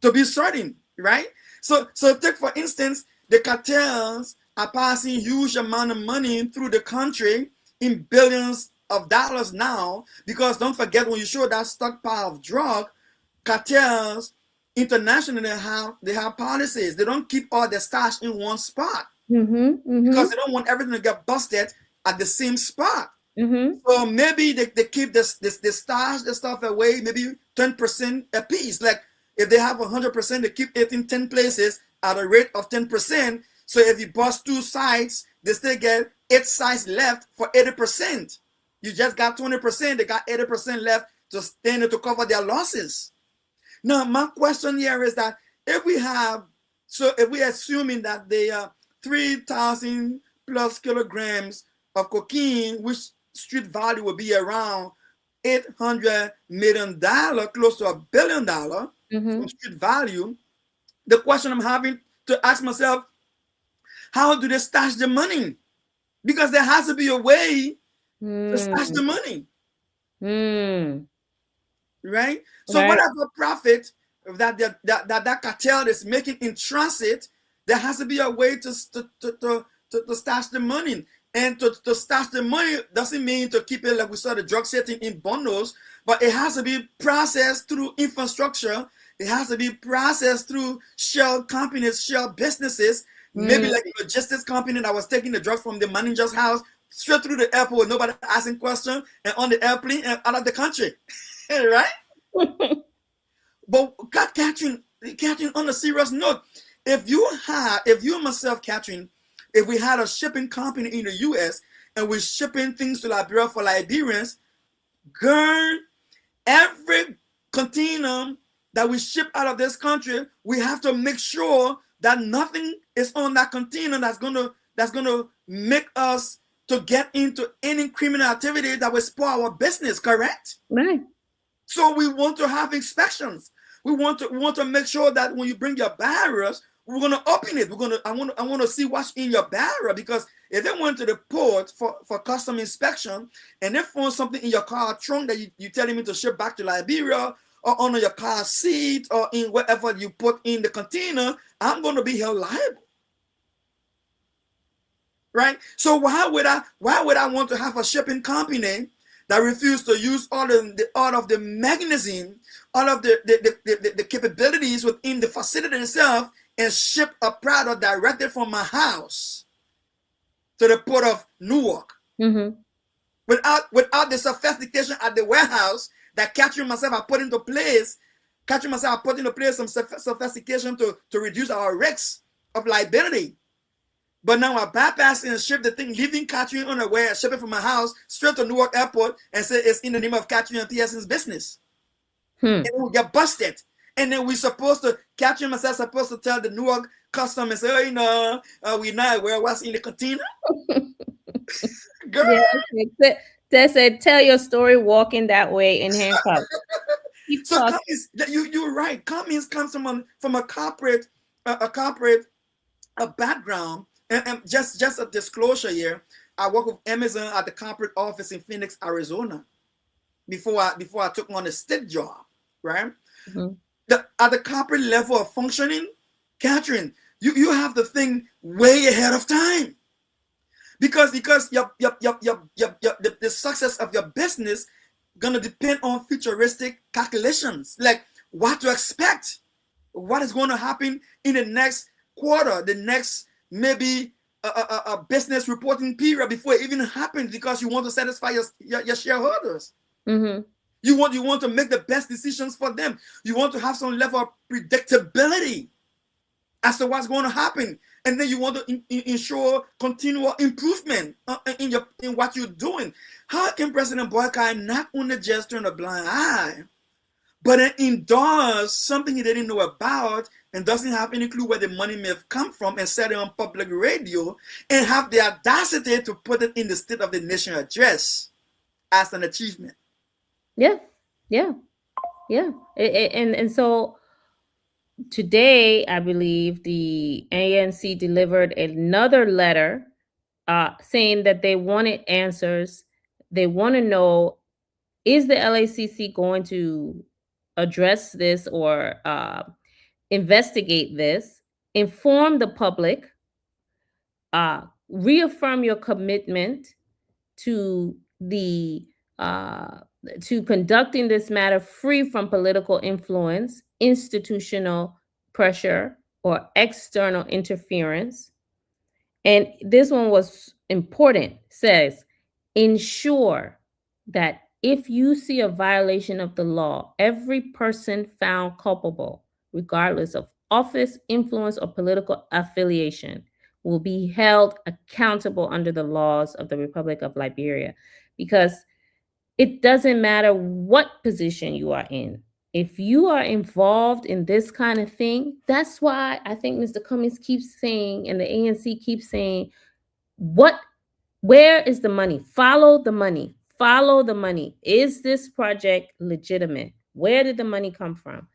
to be certain, right? So take for instance, the cartels are passing huge amount of money through the country in billions of dollars now, because don't forget, when you show that stockpile of drug, cartels internationally they have policies. They don't keep all their stash in one spot because they don't want everything to get busted at the same spot. So maybe they keep this stash, the stuff away, maybe 10% a piece. Like if they have 100%, they keep it in 10 places at a rate of 10%. So if you bust 2 sites, they still get 8 sites left for 80%. You just got 20%, they got 80% left to stand to cover their losses. Now, my question here is that if we're assuming that they are 3,000 plus kilograms of cocaine, which street value will be around $800 million, close to $1 billion from street value, the question I'm having to ask myself, how do they stash the money? Because there has to be a way to stash the money. Right? So whatever profit that cartel is making in transit, there has to be a way to stash the money. And to stash the money doesn't mean to keep it like we saw the drug setting in bundles, but it has to be processed through infrastructure. It has to be processed through shell companies, shell businesses, maybe like a logistics company that was taking the drugs from the manager's house straight through the airport, nobody asking questions, and on the airplane and out of the country. Right? But Catherine, on a serious note, if you myself, Catherine, if we had a shipping company in the US and we're shipping things to Liberia for Liberians, girl, every container that we ship out of this country, we have to make sure that nothing is on that container that's gonna make us to get into any criminal activity that will spoil our business, correct? Right. So we want to have inspections. We want to make sure that when you bring your barrels, we're gonna open it. I want to see what's in your barrel, because if they went to the port for custom inspection and they found something in your car trunk that you telling me to ship back to Liberia, or under your car seat, or in wherever you put in the container, I'm going to be held liable. Right? So why would I want to have a shipping company that refuse to use all of the mechanism, all of the capabilities within the facility itself, and ship a product directly from my house to the port of Newark, without the sophistication at the warehouse that Catherine myself I put into place. Catherine myself I put into place some sophistication to reduce our risks of liability. But now I bypass and ship the thing, leaving Catherine unaware, ship it from my house straight to Newark Airport and say it's in the name of Catherine and Pearson's business. And we get busted. And then Catherine and myself supposed to tell the Newark customer and say, oh, you know, we not aware what's in the container. Girl. Yeah, they said, tell your story walking that way in handcuffs. So Cummins, you're right. Cummins comes from a corporate background. And just a disclosure here, I work with Amazon at the corporate office in Phoenix, Arizona, before I took on a state job, right? At the corporate level of functioning, Catherine, you have to think way ahead of time, because the success of your business gonna depend on futuristic calculations, like what to expect, what is going to happen in the next quarter, the next maybe a business reporting period before it even happens, because you want to satisfy your shareholders. You want to make the best decisions for them. You want to have some level of predictability as to what's going to happen, and then you want to ensure continual improvement in what you're doing. How can President Boyka not only just turn a blind eye, but endorse something he didn't know about and doesn't have any clue where the money may have come from and said it on public radio and have the audacity to put it in the State of the Nation address as an achievement. Yeah, yeah, yeah. And so today, I believe the ANC delivered another letter saying that they wanted answers. They want to know, is the LACC going to address this or investigate this, inform the public, reaffirm your commitment to the uh, to conducting this matter free from political influence, institutional pressure, or external interference. And this one was important. Says, ensure that if you see a violation of the law, every person found culpable, regardless of office, influence, or political affiliation, will be held accountable under the laws of the Republic of Liberia. Because it doesn't matter what position you are in. If you are involved in this kind of thing, that's why I think Mr. Cummings keeps saying, and the ANC keeps saying, what, where is the money? Follow the money. Follow the money. Is this project legitimate? Where did the money come from?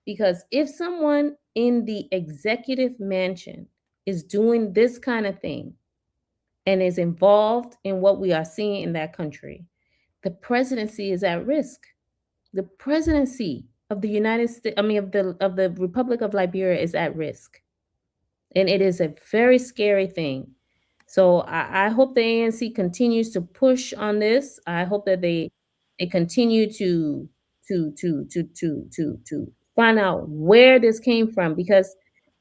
Because if someone in the executive mansion is doing this kind of thing and is involved in what we are seeing in that country, the presidency is at risk. The presidency of the United States, I mean, of the Republic of Liberia is at risk. And it is a very scary thing. So I hope the ANC continues to push on this. I hope that they continue to find out where this came from, because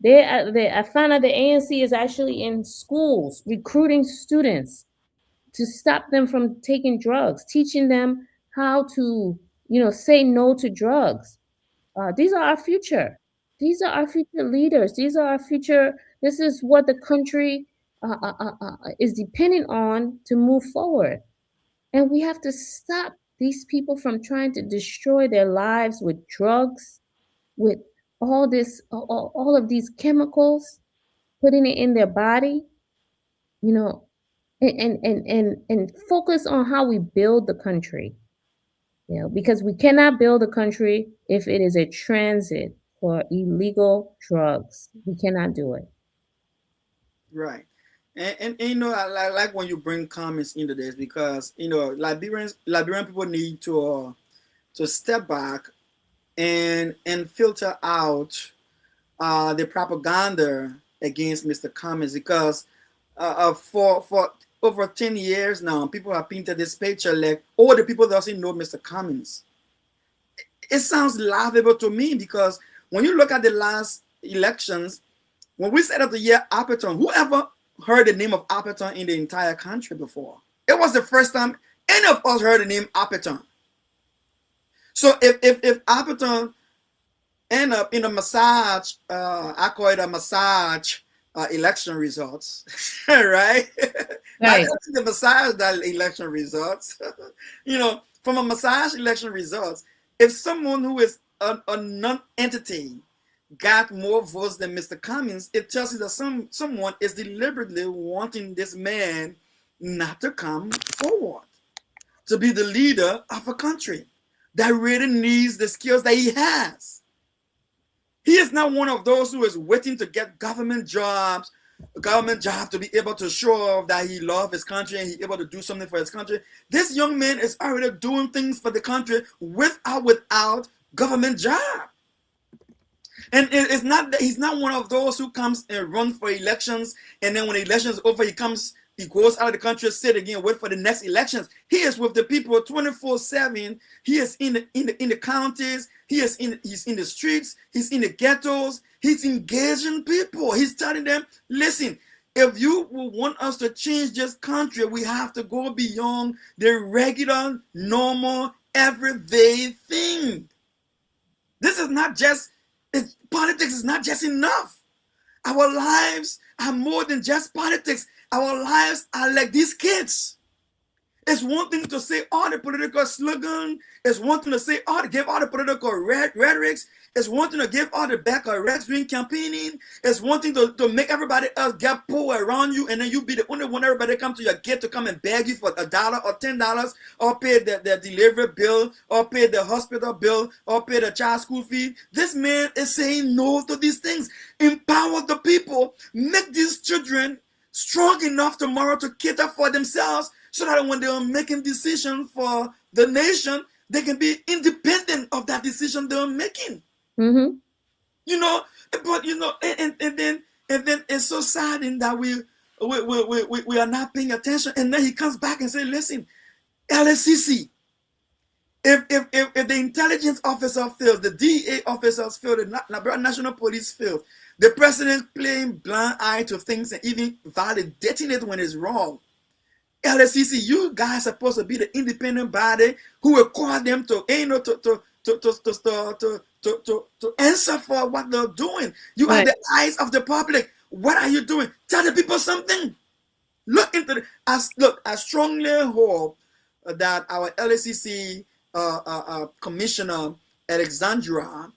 I found out the ANC is actually in schools recruiting students to stop them from taking drugs, teaching them how to, say no to drugs. These are our future. These are our future leaders. These are our future. This is what the country is depending on to move forward. And we have to stop these people from trying to destroy their lives with drugs, with all of these chemicals, putting it in their body, you know, and focus on how we build the country. Because we cannot build a country if it is a transit for illegal drugs. We cannot do it. Right. And I like when you bring comments into this, because Liberian people need to step back and filter out the propaganda against Mr. Cummings, because for over 10 years now, people have painted this picture like, oh, the people doesn't know Mr. Cummings. It sounds laughable to me, because when you look at the last elections, when we set up the year Appleton, whoever heard the name of Appleton in the entire country before? It was the first time any of us heard the name Appleton. So if Appleton end up in a massage, I call it a massage election results, right? Not Right. the massage that election results. From a massage election results, if someone who is a non-entity got more votes than Mr. Cummings, it tells you that someone is deliberately wanting this man not to come forward to be the leader of a country that really needs the skills that he has. He is not one of those who is waiting to get government jobs, to be able to show off that he loves his country and he's able to do something for his country. This young man is already doing things for the country without government job. And it's not that he's not one of those who comes and runs for elections, and then when the election is over, he goes out of the country, sit again, wait for the next elections. He is with the people 24/7. He is in the counties. He's in the streets. He's in the ghettos. He's engaging people. He's telling them, listen, if you want us to change this country, we have to go beyond the regular, normal, everyday thing. This is not just politics is not just enough. Our lives are more than just politics. Our lives are like these kids. It's one thing to say all the political slogan. It's one thing to say to give all the political rhetorics It's one thing to give all the back or Rex doing campaigning. It's one thing to make everybody else get poor around you, and then you be the only one everybody come to your gate to come and beg you for $1 or $10, or pay the delivery bill, or pay the hospital bill, or pay the child school fee. This man is saying no to these things. Empower the people. Make these children strong enough tomorrow to cater for themselves, so that when they are making decisions for the nation, they can be independent of that decision they're making. Mm-hmm. You know, but and then it's so sad in that we are not paying attention. And then he comes back and says, listen, LSCC, if the intelligence officer fails, the DEA officers fail, the National Police fails, the president playing blind eye to things and even validating it when it's wrong. LSCC, you guys are supposed to be the independent body who will call them to, to answer for what they're doing. You are Right. the eyes of the public. What are you doing? Tell the people something. Look into the, look. I strongly hope that our LSCC commissioner Alexandra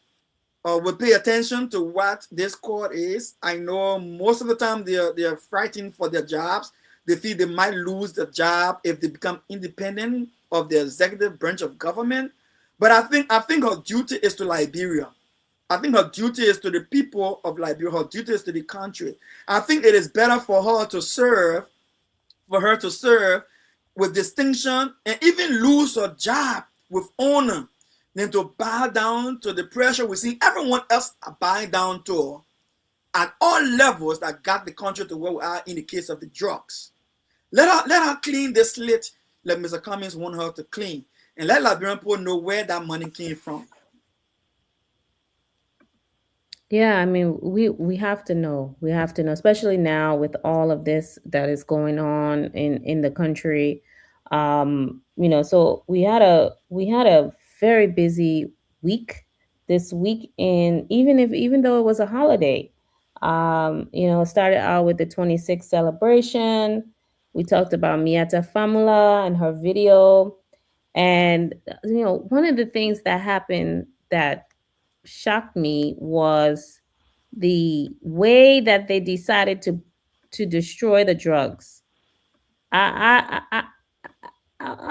will pay attention to what this court is. I know most of the time they are fighting for their jobs. They feel they might lose the job if they become independent of the executive branch of government. But I think her duty is to Liberia. I think her duty is to the people of Liberia. Her duty is to the country. I think it is better for her to serve with distinction and even lose her job with honor than to bow down to the pressure we see everyone else bowing down to at all levels that got the country to where we are in the case of the drugs. Let her clean the slate like Mr. Cummings want her to clean. And let Liberian people know where that money came from. Yeah, I mean, we have to know. We have to know, especially now with all of this that is going on in the country. So we had a very busy week this week, and even though it was a holiday, it started out with the 26th celebration. We talked about Miata Famula and her video, and one of the things that happened that shocked me was the way that they decided to destroy the drugs. I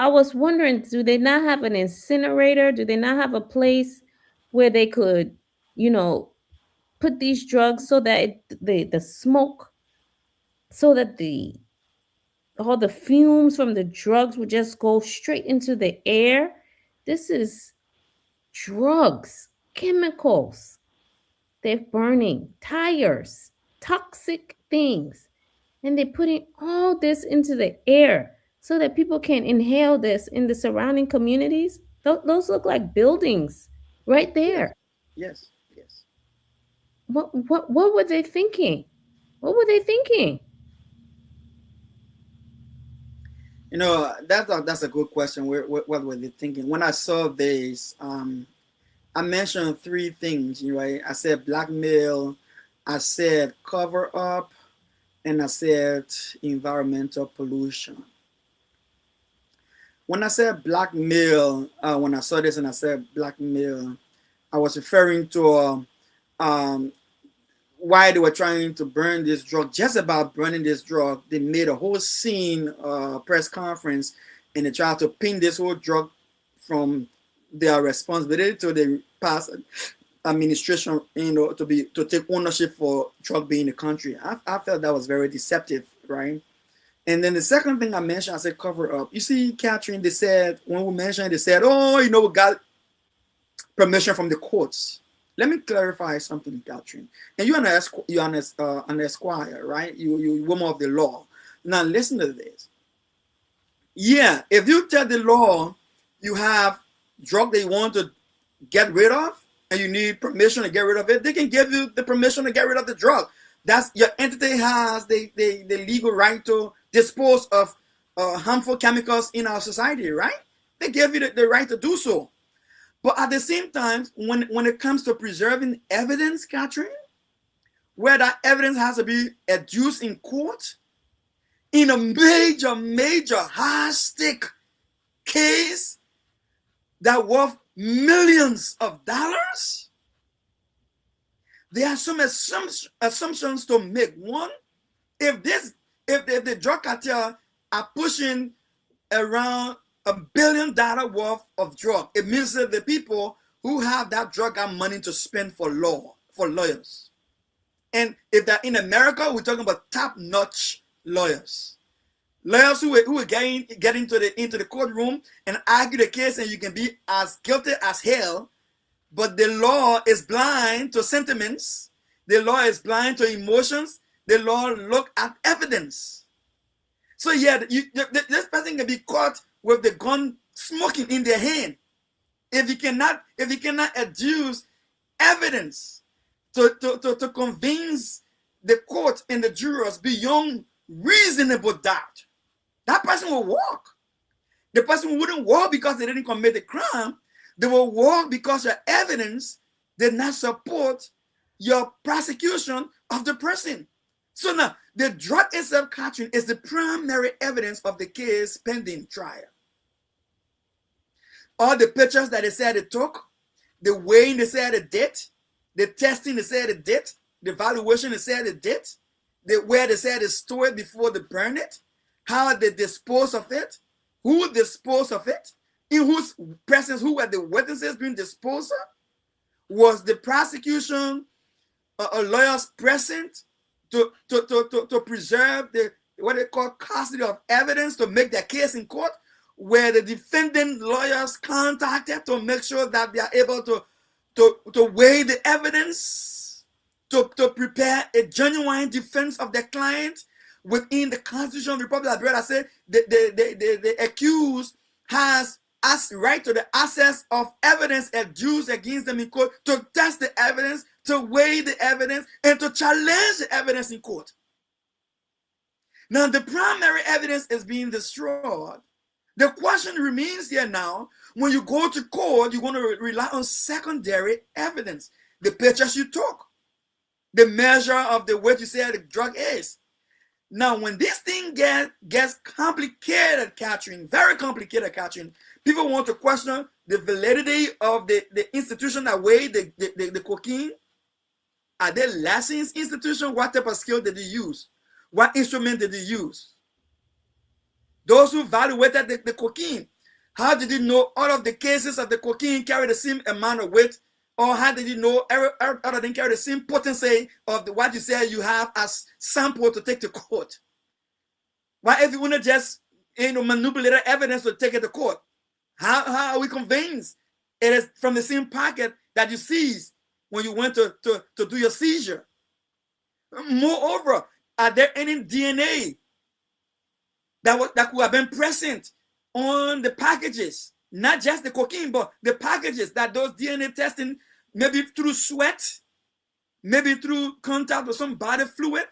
was wondering, do they not have an incinerator? Do they not have a place where they could, you know, put these drugs so that the smoke, so that the all the fumes from the drugs would just go straight into the air? This is drugs, chemicals. They're burning tires, toxic things, and they're putting all this into the air so that people can inhale this in the surrounding communities. Those look like buildings right Yes, there. yes, yes. What were they thinking? What were they thinking? That's a good question. What were they thinking? When I saw this, I mentioned three things. I said blackmail, I said cover up, and I said environmental pollution. When I said blackmail, when I saw this and I said blackmail, I was referring to um, why they were trying to burn this drug. Just about burning this drug, they made a whole scene press conference, and they tried to pin this whole drug from their responsibility to the past administration, to take ownership for drug being in the country. I felt that was very deceptive, right? And then the second thing I mentioned, I said cover up. You see, Catherine, they said, when we mentioned, they said, oh, we got permission from the courts. Let me clarify something, Catherine. And you're an esquire, right? You woman of the law. Now listen to this. Yeah, if you tell the law you have drug that you want to get rid of and you need permission to get rid of it, they can give you the permission to get rid of the drug. That's your entity has the legal right to dispose of harmful chemicals in our society, right? They give you the right to do so. But at the same time, when it comes to preserving evidence, Catherine, where that evidence has to be adduced in court, in a major, major high-stake case that worth millions of dollars, There are some assumptions to make. One, if this if the drug cartel are pushing around $1 billion worth of drug, it means that the people who have that drug got money to spend for lawyers. And if they're in America, we're talking about top-notch lawyers. Lawyers who will get into the courtroom and argue the case, and you can be as guilty as hell, but the law is blind to sentiments. The law is blind to emotions. The law look at evidence. So yeah, this person can be caught with the gun smoking in their hand. If you cannot adduce evidence to convince the court and the jurors beyond reasonable doubt, that person will walk. The person wouldn't walk because they didn't commit the crime. They will walk because your evidence did not support your prosecution of the person. So now, the drug itself catching is the primary evidence of the case pending trial. All the pictures that they said they took, the weighing they said they did, the testing they said they did, the evaluation they said they did, where they said they stored it before they burned it, how they dispose of it, who disposed of it, in whose presence, who were the witnesses being disposed of, was the prosecution lawyers present to preserve the what they call custody of evidence to make their case in court, where the defendant lawyers contacted to make sure that they are able to weigh the evidence, to prepare a genuine defense of their client within the Constitution of the Republic of Ireland. I said the accused has right to the access of evidence adduced against them in court, to test the evidence, to weigh the evidence, and to challenge the evidence in court. Now, the primary evidence is being destroyed. The question remains here now. When you go to court, you're going to rely on secondary evidence. The pictures you took, the measure of the weight you say the drug is. Now, when this thing gets complicated, Catherine, very complicated, Catherine, people want to question the validity of the institution that weighed the cocaine. Are they licensed institution? What type of skill did they use? What instrument did they use? Those who evaluated the cocaine, how did you know all of the cases of the cocaine carry the same amount of weight? Or how did you know other than carry the same potency of what you say you have as sample to take to court? Why if you want to just manipulate evidence to take it to court? How are we convinced it is from the same pocket that you seized when you went to do your seizure? Moreover, are there any DNA that could have been present on the packages? Not just the cocaine, but the packages, that those DNA testing, maybe through sweat, maybe through contact with some body fluid,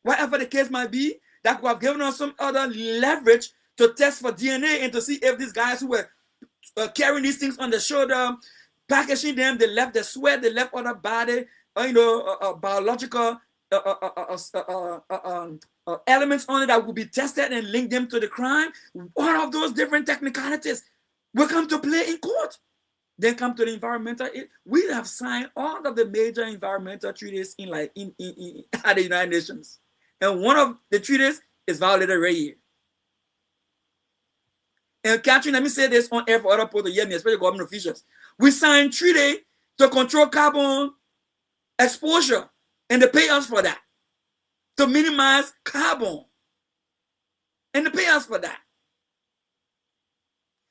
whatever the case might be, that could have given us some other leverage to test for DNA and to see if these guys who were carrying these things on their shoulder, packaging them, they left the sweat, they left other body, biological elements on it that will be tested and link them to the crime. All of those different technicalities will come to play in court. Then come to the environmental. We have signed all of the major environmental treaties at the United Nations, and one of the treaties is violated right here. And Catherine, let me say this on air for other people to hear me, especially government officials. We signed treaty to control carbon exposure, and they pay us for that, to minimize carbon, and they pay us for that.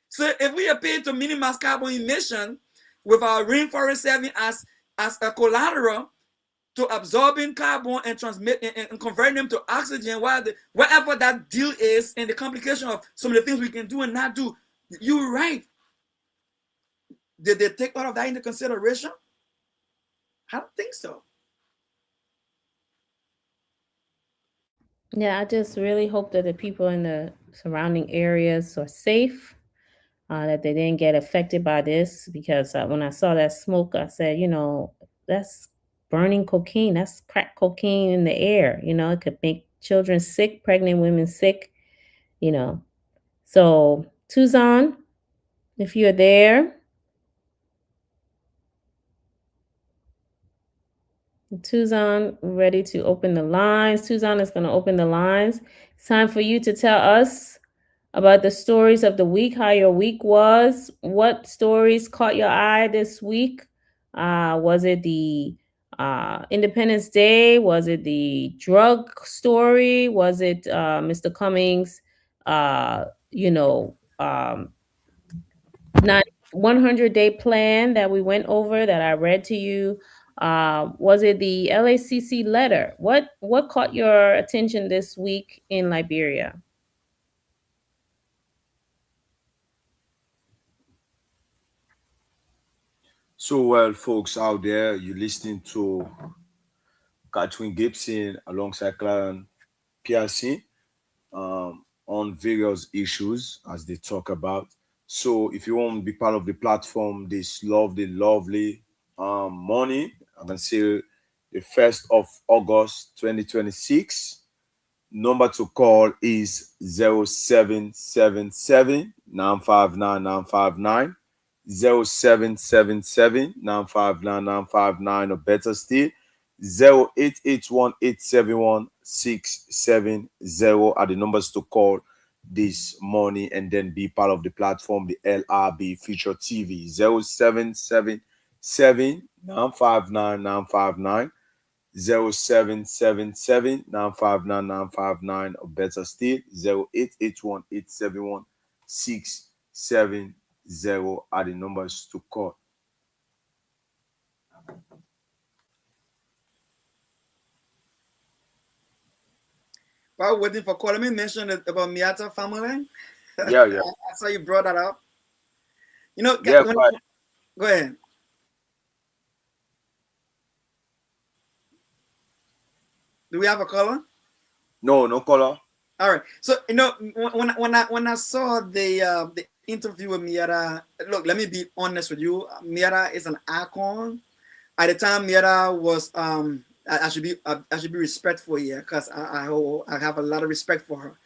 So if we are paid to minimize carbon emission with our rainforest serving as a collateral to absorbing carbon and transmit and converting them to oxygen, whatever that deal is, and the complication of some of the things we can do and not do, you're right. Did they take all of that into consideration? I don't think so. Yeah, I just really hope that the people in the surrounding areas are safe, that they didn't get affected by this. Because when I saw that smoke, I said, that's burning cocaine. That's crack cocaine in the air. It could make children sick, pregnant women sick, you know. So, Tuzan, if you're there, Tuzan ready to open the lines. Tuzan is going to open the lines. It's time for you to tell us about the stories of the week, how your week was, what stories caught your eye this week. Was it the Independence Day? Was it the drug story? Was it Mr. Cummings, you know, not 100-day plan that we went over that I read to you? Was it the LACC letter? What caught your attention this week in Liberia? So, well, folks out there, you're listening to Catherine Gibson alongside Clarence Piercy on various issues as they talk about. So, if you want to be part of the platform this lovely morning, I can say the 1st of August 2026. Number to call is 0777 959 959. 0777 959 959, or better still 0881 871 670 are the numbers to call this morning and then be part of the platform, the LRB Future TV. 0777 959 959, 0777 959 959, or better still 0881 871 670 are the numbers to call. While waiting for call, let me mention about Miata family. Yeah. I saw you brought that up. You know, Yeah, when, but go ahead. Do we have a caller? no caller. All right. So you know when I saw the interview with Miata, look, let me be honest with you. Miata is an icon. At the time, Miata was I should be respectful here because I have a lot of respect for her.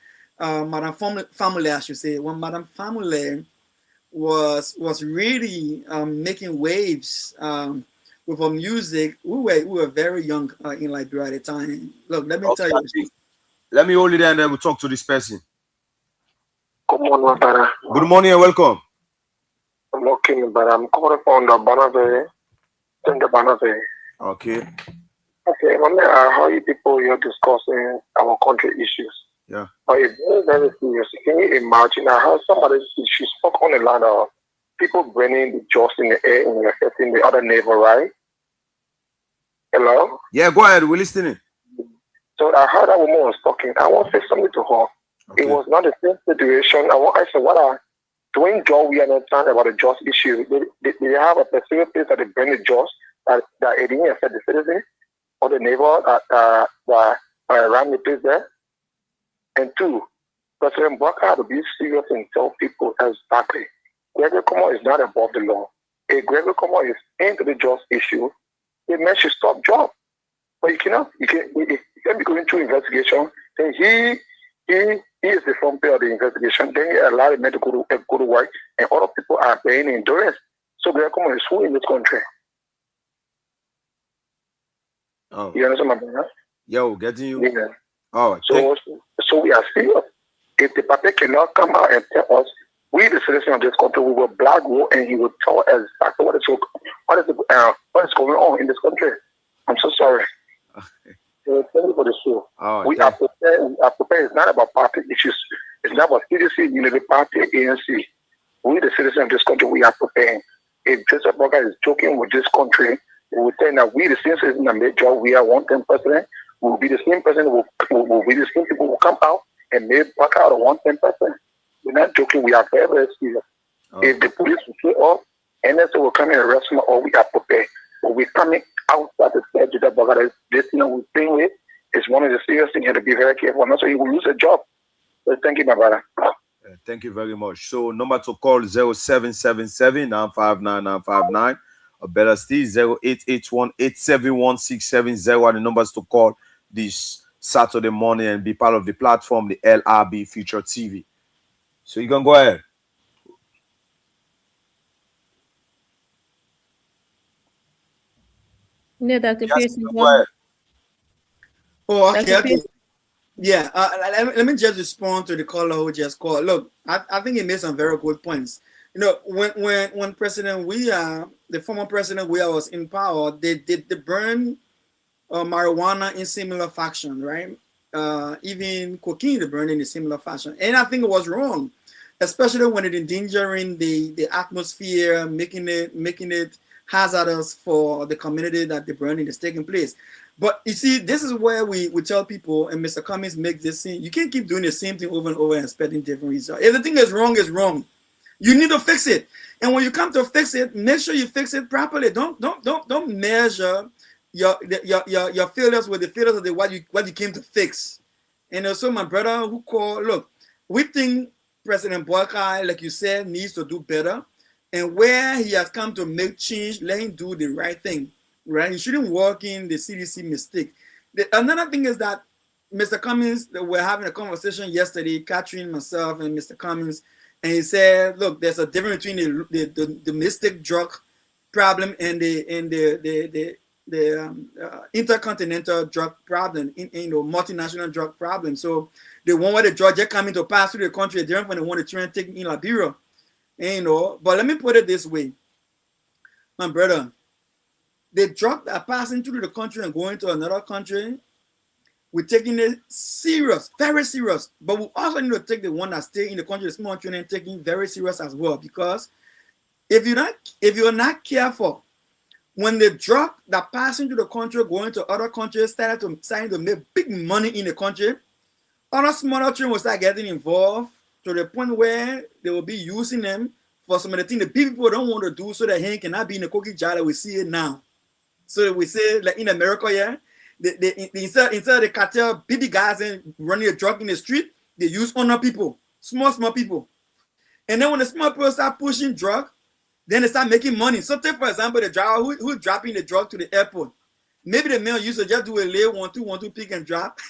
Madame Family, I should say. When Madame Family was really making waves with her music, we were very young in Liberia at the time. Look, let me Okay, tell I you. think let me hold it there and then we'll talk to this person. Good morning, brother. Good morning and welcome. I'm okay, but I'm calling from the Banave. In the Banave. Okay. Okay, I heard you people here discussing our country issues. Yeah. But it's very, very serious. Can you imagine? I heard somebody, she spoke on the line of people bringing the jobs in the air and affecting the other neighbor, right? Hello? Yeah, go ahead. We're listening. So I heard that woman was talking. I want to say something to her. Okay. It was not the same situation. I said, what are doing job we understand about the jobs issue? They have a specific place that they bring the jobs that it didn't affect the citizen or the neighbor that around the place there. And two, President Barker had to be serious and tell people exactly. Gregory Como is not above the law. If Gregory Como is into the jobs issue, the man should stop job. But you can't be going through investigation. Then he is the front page of the investigation. Then he allowed the men to go to work, and other people are paying endurance. So Gregory Como is who in this country? Oh. You understand my brother? Yo, getting you. Yeah. Oh, So we are serious. If the party cannot come out and tell us, we the citizens of this country, we will black hole, and he will tell us exactly what is going on in this country. I'm so sorry. Thank you for the show. Oh, We are prepared. It's not about party issues. It's not about CDC, Unity Party, ANC. We the citizens of this country, we are prepared. If Joseph Burger is joking with this country, we will tell that we the same citizens that made job, we are one ten president. We will be the same person. Will be the same people who come out and make back out of 110%. We're not joking. We are very, very serious. Oh. If the police will show up, NSA will come and arrest me, or we are prepared. But we're coming outside the edge of the border. This we're playing with is one of the serious things. You have to be very careful. And also, you will lose a job. So thank you, my brother. Thank you very much. So number to call 0777 959 959, or better still 0881 871 670 are the numbers to call this Saturday morning and be part of the platform, the LRB Future TV. So you can go ahead. Yeah, Dr. Yes, Pierce as go well. ahead. Oh, okay, Dr. okay. Pierce. Yeah, let me just respond to the caller who just called. Look, I think he made some very good points. You know, when President the former President Weah was in power, they burned marijuana in similar fashion, right? Even cocaine they burned in a similar fashion, and I think it was wrong, especially when it endangering the atmosphere, making it hazardous for the community that the burning is taking place. But you see, this is where we tell people, and Mr. Cummings makes this thing. You can't keep doing the same thing over and over and expecting different results. If the thing is wrong. You need to fix it. And when you come to fix it, make sure you fix it properly. Don't measure your failures with the failures of what you came to fix. And also my brother who called, look, we think President Boakai, like you said, needs to do better. And where he has come to make change, let him do the right thing. Right? He shouldn't walk in the CDC mistake. Another thing is that Mr. Cummings, we're having a conversation yesterday, Catherine, myself, and Mr. Cummings, and he said, look, there's a difference between the domestic drug problem and the intercontinental drug problem, multinational drug problem. So the one where the drug just coming to pass through the country is different from the one to try and take in Liberia. And, but let me put it this way, my brother, the drug that passing through the country and going to another country, we're taking it serious, very serious. But we also need to take the one that stay in the country, the small children, and taking very serious as well. Because if you're not careful, when the drug that passing through the country going to other countries starting to make big money in the country, other smaller children will start getting involved to the point where they will be using them for some of the things the big people don't want to do, so that he cannot be in the cookie jar that we see it now. So we say, like in America, yeah, instead of the cartel, big guys and running a drug in the street, they use other people, small people. And then when the small people start pushing drug, then they start making money. So take, for example, the driver who's dropping the drug to the airport. Maybe the man used to just do a lay 1-2 pick and drop.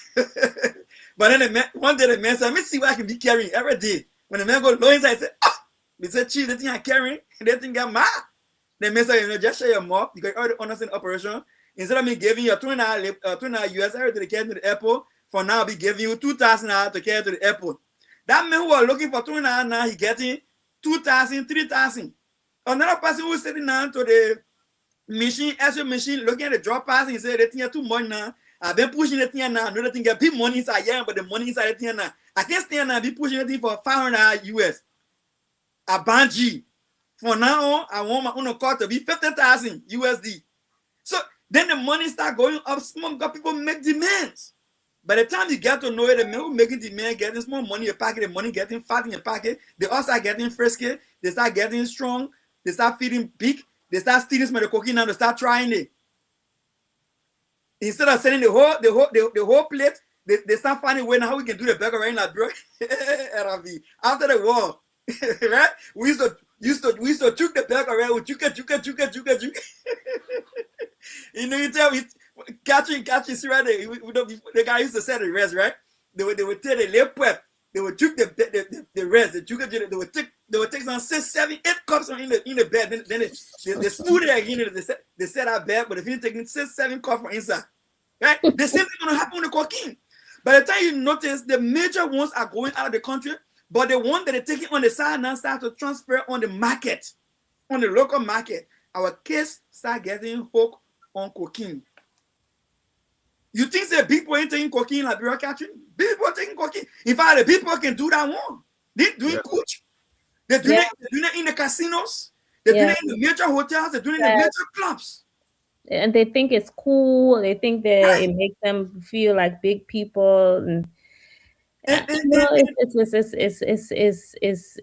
But then one day the man said, let me see what I can be carrying every day. When the man go low inside, he said, oh, he said, chief, the thing I'm carrying, and they think I'm mad. The man said, just share your mouth because you already understand the operation. Instead of me giving you $2 US to carry to the airport, for now I'll be giving you $2,000 to carry to the airport. That man who was looking for $2 now, he getting 2,000, 3,000. Another person who is sitting down to the machine, SO machine, looking at the drop pass, and he said, the thing too much now. I've been pushing the thing now. Another thing get big money inside here, but the money inside the thing now. I can't stand now, be pushing the thing for $500 US. A banji. For now on, I want my own car to be 50,000 USD. So then the money start going up. Small people make demands. By the time you get to know it, the men who making demand, getting small money in your pocket, the money getting fat in your pocket, they all start getting frisky, they start getting strong, they start feeling big, they start stealing some of the cocaine and they start trying it. Instead of selling the whole plate, they start finding a way now how we can do the burger right in Liberia. After the war, right? We used to choke the burger around with chuka. You know, you tell me catching, see right there. The guy used to set the rest, right? They would take the lip prep, they would choke the rest, they would take some 6, 7, 8 cups in the bed, then they smooth it again, they set our bed, but if you're taking 6, 7 cups from inside, right? The same thing gonna happen with the cocaine. By the time you notice, the major ones are going out of the country, but the one that they're taking on the side now start to transfer on the market, on the local market. Our kids start getting hooked on cocaine. You think that people ain't taking cocaine like Liberia, Catherine? People taking cocaine. In fact, the people can do that one. They're doing coach. They're doing it in the casinos. They're doing it in the major hotels. They're doing it in the major clubs. And they think it's cool. They think that it makes them feel like big people. And you know,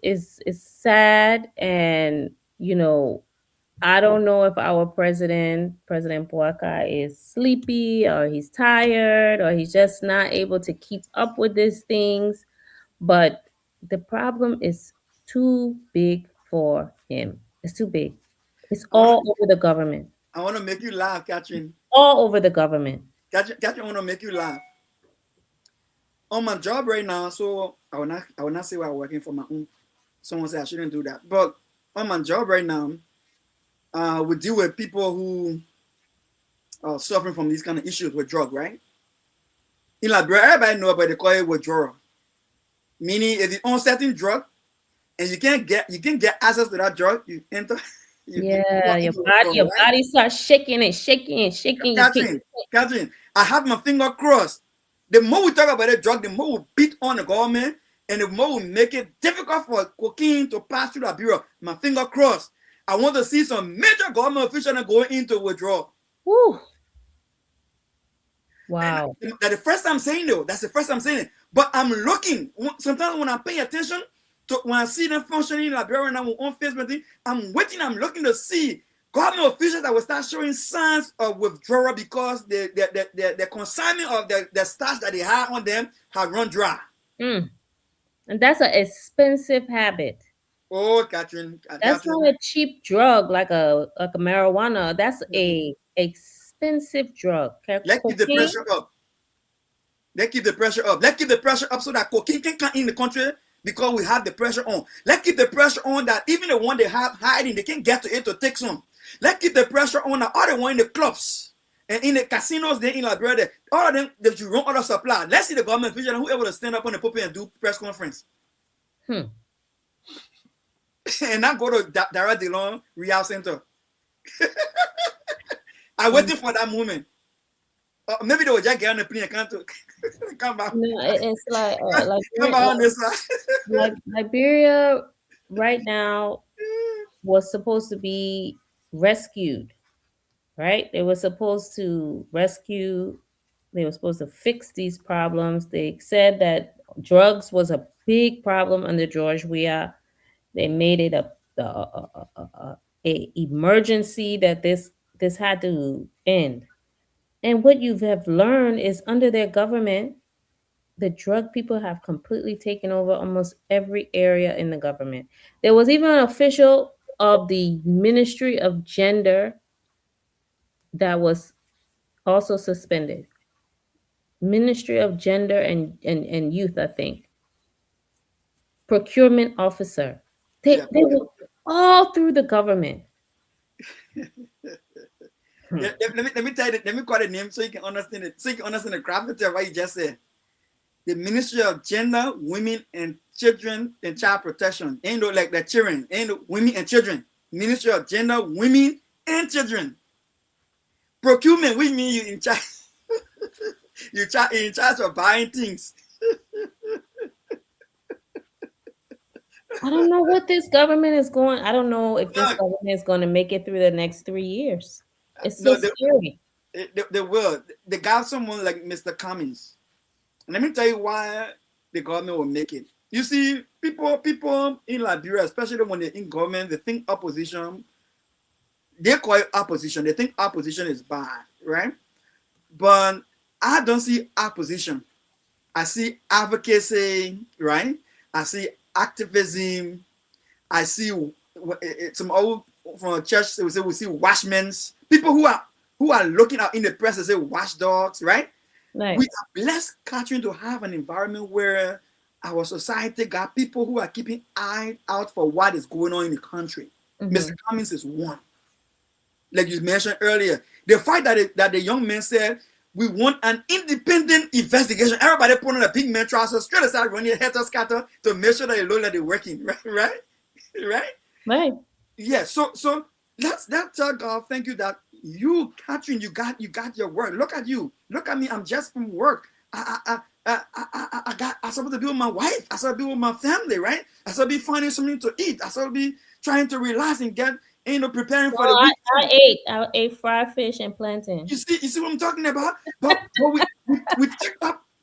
it's sad. And you know, I don't know if our President Boakai, is sleepy or he's tired or he's just not able to keep up with these things. But the problem is too big for him. It's too big. It's all over the government. I want to make you laugh, Catherine. All over the government. Catherine, I want to make you laugh. On my job right now, so I will not say where I'm working for my own. Someone said I shouldn't do that. But on my job right now, we deal with people who suffering from these kind of issues with drug, right? In Liberia, everybody know about they call it withdrawal. Meaning if you own certain drug and you can't get access to that drug, you enter Yeah, into your withdrawal, right? body starts shaking and shaking and shaking. You can't. Catherine, I have my finger crossed. The more we talk about the drug, the more we beat on the government, and the more we make it difficult for cocaine to pass through the bureau. My finger crossed. I want to see some major government officials going into withdrawal. Woo. Wow. That's the first time saying though. That's the first time saying it. But I'm looking. Sometimes when I pay attention to when I see them functioning in Liberia now on Facebook, I'm waiting. I'm looking to see government officials that will start showing signs of withdrawal because the consignment of the stash that they had on them have run dry. And that's an expensive habit. Oh, Catherine. That's not a cheap drug like a marijuana. That's a expensive drug. Let's keep the pressure up. Let's keep the pressure up. Let's keep the pressure up so that cocaine can come in the country because we have the pressure on. Let's keep the pressure on that even the one they have hiding, they can't get to it to take some. Let's keep the pressure on the other one in the clubs and in the casinos there in Liberia. All of them, that you run out of supply. Let's see the government official who able to stand up on the pulpit and do press conference. And not go to Dara DeLong Real Center. I'm waiting for that moment. Maybe they will just get on the plane and come back. No, it's like Liberia right now was supposed to be rescued, right? They were supposed to rescue. They were supposed to fix these problems. They said that drugs was a big problem under George Weah. They made it a emergency that this had to end. And what you have learned is under their government, the drug people have completely taken over almost every area in the government. There was even an official of the Ministry of Gender that was also suspended. Ministry of Gender and Youth, I think. Procurement officer. They were all through the government. Let me tell you. Let me call the name so you can understand it. So you can understand the gravity of what you just said. The Ministry of Gender, Women and Children and Child Protection. Ain't no like the children. Ain't no women and children. Ministry of Gender, Women and Children. Procurement, which means you in charge. You're in charge of buying things. I don't know what this government is going. I don't know if this government is going to make it through the next 3 years. It's so scary. They will. They got someone like Mr. Cummings. Let me tell you why the government will make it. You see, people in Liberia, especially when they're in government, they think opposition. They call it opposition. They think opposition is bad, right? But I don't see opposition. I see advocacy, right? I see activism. I see some old from a church. They will say we see watchmen, people who are looking out in the press and say watchdogs, right? Nice. We are blessed, Catherine, to have an environment where our society got people who are keeping eye out for what is going on in the country. Mr. Cummings is one. Like you mentioned earlier, the fact that the young man said we want an independent investigation. Everybody put on a big man trousers, straight aside running head scatter to make sure that it looks like they're working, right? Yeah. So let's tell God, thank you that you, Catherine, you got your work. Look at you. Look at me. I'm just from work. I supposed to be with my wife. I supposed to be with my family, right? I supposed to be finding something to eat. I supposed to be trying to relax and get preparing for the week. I ate fried fish and plantain. You see what I'm talking about? But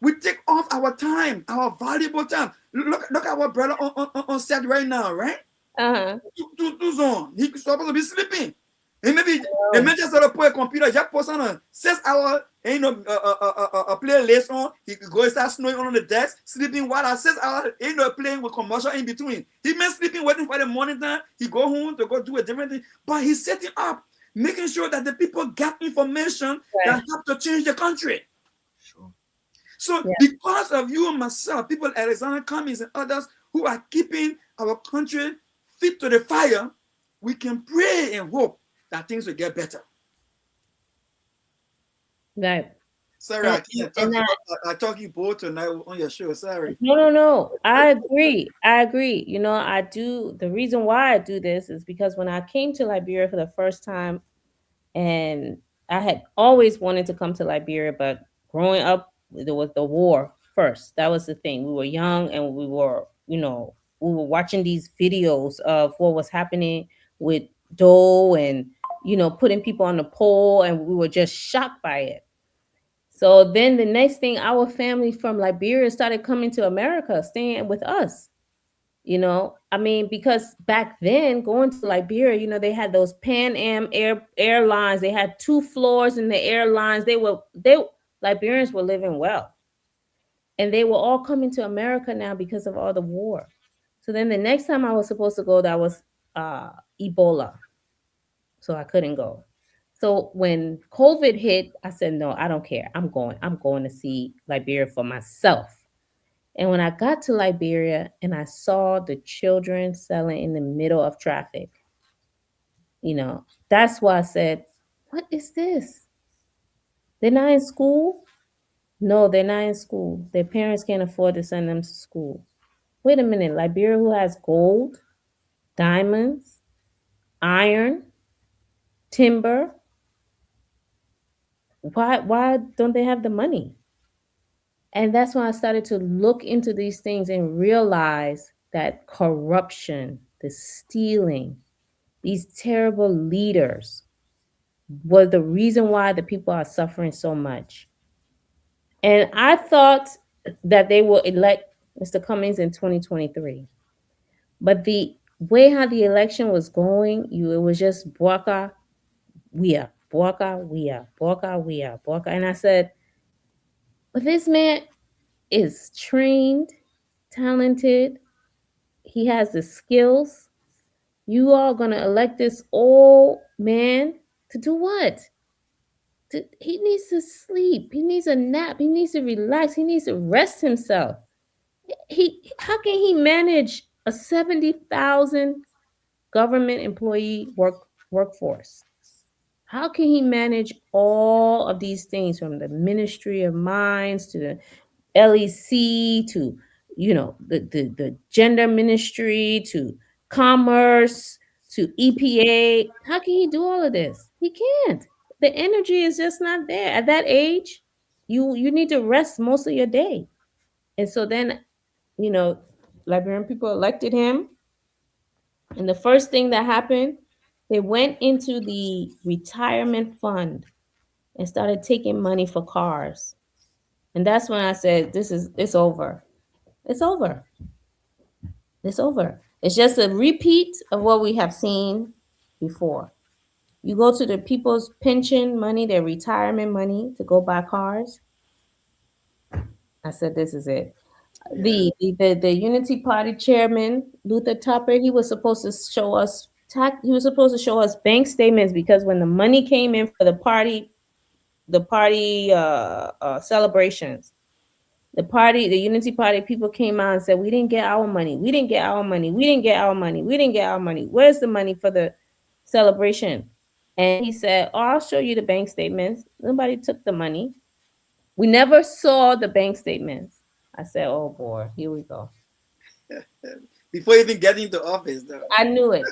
we take off our time, our valuable time. Look at our brother on set right now, right? Too on. He's supposed to be sleeping. And maybe the man just sort of put a computer, just post on a 6 hour, a playlist on. He go and start snowing on the desk, sleeping while at 6 hours, playing with commercial in between. He been sleeping, waiting for the morning time. He go home to go do a different thing. But he's setting up, making sure that the people get information that help to change the country. Sure. So because of you and myself, people like Alexander Cummings and others who are keeping our country fit to the fire, we can pray and hope that things will get better. Right. Sorry, I And can't talk and you. I I talk you both tonight on your show. Sorry. no, no, no. I agree. I agree. You know, I do. The reason why I do this is because when I came to Liberia for the first time, and I had always wanted to come to Liberia, but growing up, there was the war first. That was the thing. We were young, and we were, we were watching these videos of what was happening with Doe, and putting people on the pole, and we were just shocked by it. So then the next thing, our family from Liberia started coming to America, staying with us. I mean, because back then, going to Liberia, they had those Pan Am airlines. They had 2 floors in the airlines. They Liberians were living well, and they were all coming to America now because of all the war. So then the next time I was supposed to go, that was uh, Ebola, so I couldn't go. So when COVID hit, I said, no, I don't care. I'm going. I'm going to see Liberia for myself. And when I got to Liberia and I saw the children selling in the middle of traffic, that's why I said, what is this? They're not in school? No, they're not in school. Their parents can't afford to send them to school. Wait a minute, Liberia, who has gold, diamonds, iron, timber, why don't they have the money? And that's when I started to look into these things and realize that corruption, the stealing, these terrible leaders were the reason why the people are suffering so much. And I thought that they will elect Mr. Cummings in 2023. But the way how the election was going, it was just Bwaka, Wia, Bwaka, Wia, Bwaka, Wia, Bwaka. And I said, but this man is trained, talented, he has the skills. You are gonna elect this old man to do what? He needs to sleep. He needs a nap. He needs to relax. He needs to rest himself. How can he manage a 70,000 government employee workforce? How can he manage all of these things, from the Ministry of Mines to the LEC to the gender ministry to commerce to EPA? How can he do all of this? He can't. The energy is just not there. At that age, you need to rest most of your day. And so then, you know, Liberian people elected him, and the first thing that happened, they went into the retirement fund and started taking money for cars. And that's when I said, it's over. It's over. It's over. It's just a repeat of what we have seen before. You go to the people's pension money, their retirement money to go buy cars. I said, this is it. Yeah. The Unity Party chairman, Luther Tupper, he was supposed to show us he was supposed to show us bank statements, because when the money came in for the party celebrations, the Unity Party people came out and said, we didn't get our money. We didn't get our money. We didn't get our money. We didn't get our money. Where's the money for the celebration? And he said, oh, I'll show you the bank statements. Nobody took the money. We never saw the bank statements. I said, oh boy, here we go. Before even getting to office, though. I knew it.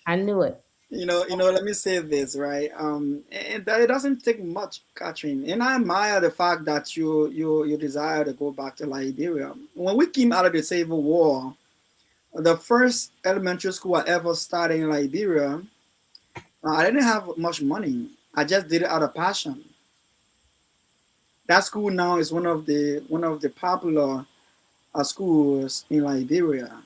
I knew it. Let me say this, right? And that it doesn't take much, Catherine. And I admire the fact that you desire to go back to Liberia. When we came out of the Civil War, the first elementary school I ever started in Liberia, I didn't have much money. I just did it out of passion. That school now is one of the popular schools in Liberia.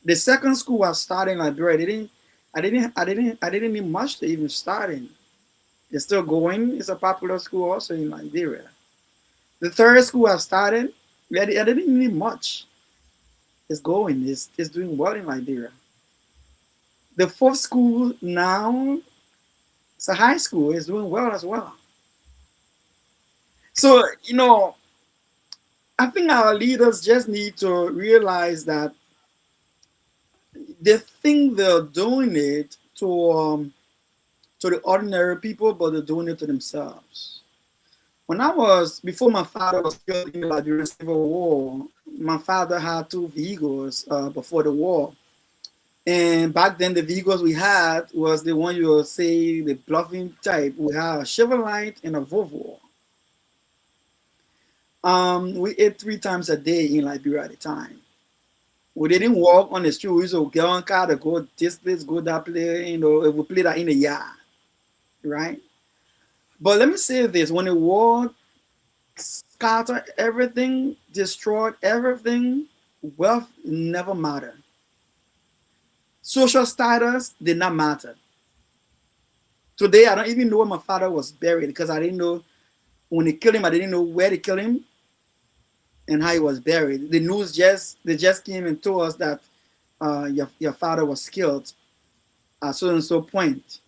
The second school I started in Liberia, I didn't need much to even start in. It's still going. It's a popular school also in Liberia. The third school I started, I didn't need much. It's going. It's doing well in Liberia. The fourth school now, it's a high school. It's doing well as well. So, I think our leaders just need to realize that they think they're doing it to the ordinary people, but they're doing it to themselves. Before my father was killed in the Liberian Civil War, my father had two vehicles before the war. And back then, the vehicles we had was the one you will say, the bluffing type. We had a Chevrolet and a Volvo. We ate 3 times a day in Liberia at the time. We didn't walk on the street. We used to get on car to go this place, go that place. You know, we play that in the yard, right? But let me say this: when the war scattered everything, destroyed everything, wealth never mattered. Social status did not matter. Today, I don't even know where my father was buried because I didn't know when they killed him. I didn't know where they killed him and how he was buried. The news just came and told us that your father was killed at so and so point.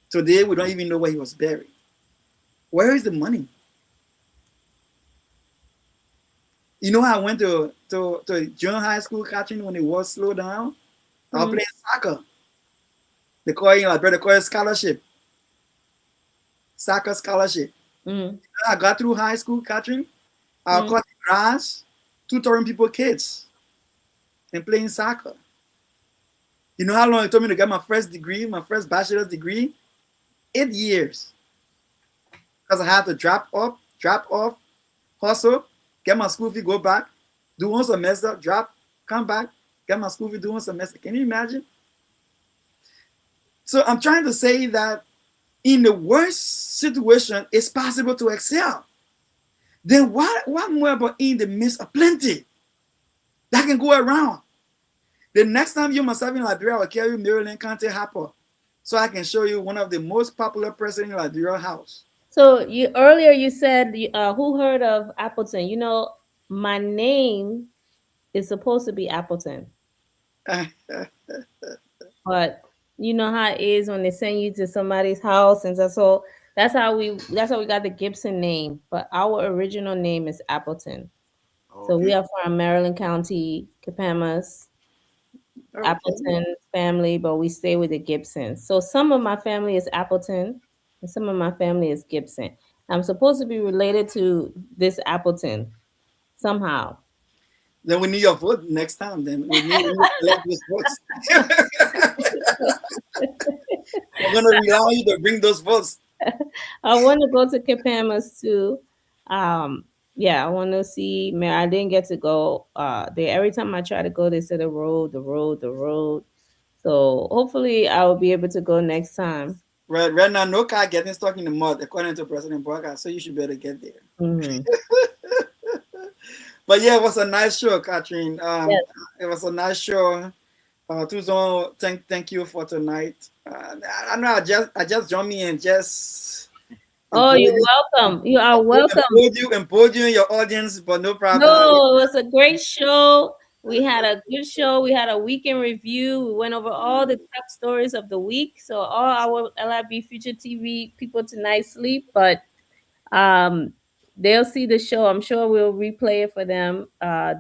Today, we don't even know where he was buried. Where is the money? You know, I went to junior high school catching when the war slowed down. I was playing soccer. They call it scholarship. Soccer scholarship. I got through high school catching. I cut the grass, tutoring people kids, and playing soccer. You know how long it took me to get my first degree, my first bachelor's degree? 8 years. Because I had to drop off, hustle, get my school fee, go back, do 1 semester, drop, come back, get my school fee, do 1 semester. Can you imagine? So I'm trying to say that in the worst situation, it's possible to excel. Then what more about in the midst of plenty that can go around? The next time you must have in Liberia, I will carry you Maryland County Harper so I can show you one of the most popular presidents in Liberia house. So earlier you said, who heard of Appleton? You know, my name is supposed to be Appleton. But you know how it is when they send you to somebody's house, and so that's how we got the Gibson name. But our original name is Appleton. Okay. So we are from Maryland County, Capamas, okay. Appleton family, but we stay with the Gibsons. So some of my family is Appleton, and some of my family is Gibson. I'm supposed to be related to this Appleton somehow. Then we need your vote next time. Then we need to elect those votes. We're going to allow you to bring those votes. I want to go to Capamas too. Yeah, I want to see. I didn't get to go there. Every time I try to go, they say the road. So hopefully I will be able to go next time. Right now, no car getting stuck in the mud, according to President Barker. So you should better get there. Mm-hmm. But yeah, it was a nice show, Catherine. Yes. It was a nice show. Tuzon, thank you for tonight. I know I just joined me and just. Oh, you're welcome. You are welcome. Impose you in your audience, but no problem. No, it was a great show. We had a good show. We had a weekend review. We went over all the top stories of the week. So all our LIB Future TV people tonight sleep, but they'll see the show. I'm sure we'll replay it for them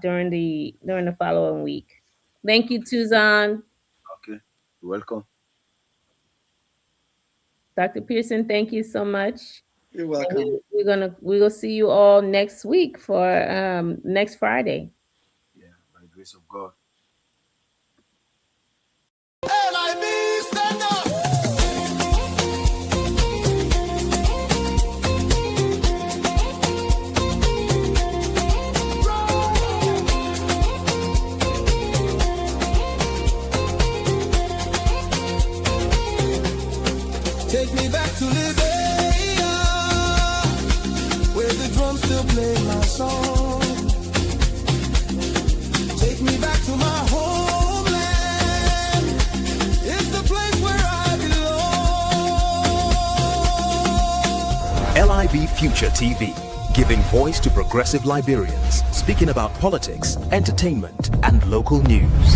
during the following week. Thank you, Tuzon. Okay, you're welcome. Dr. Pearson, thank you so much. You're welcome. We will see you all next week for next Friday. Yeah, by the grace of God. LIB, stand up. Take me back to Liberia, where the drums still play my song. Take me back to my homeland. It's the place where I belong. LIB Future TV, giving voice to progressive Liberians, speaking about politics, entertainment, and local news.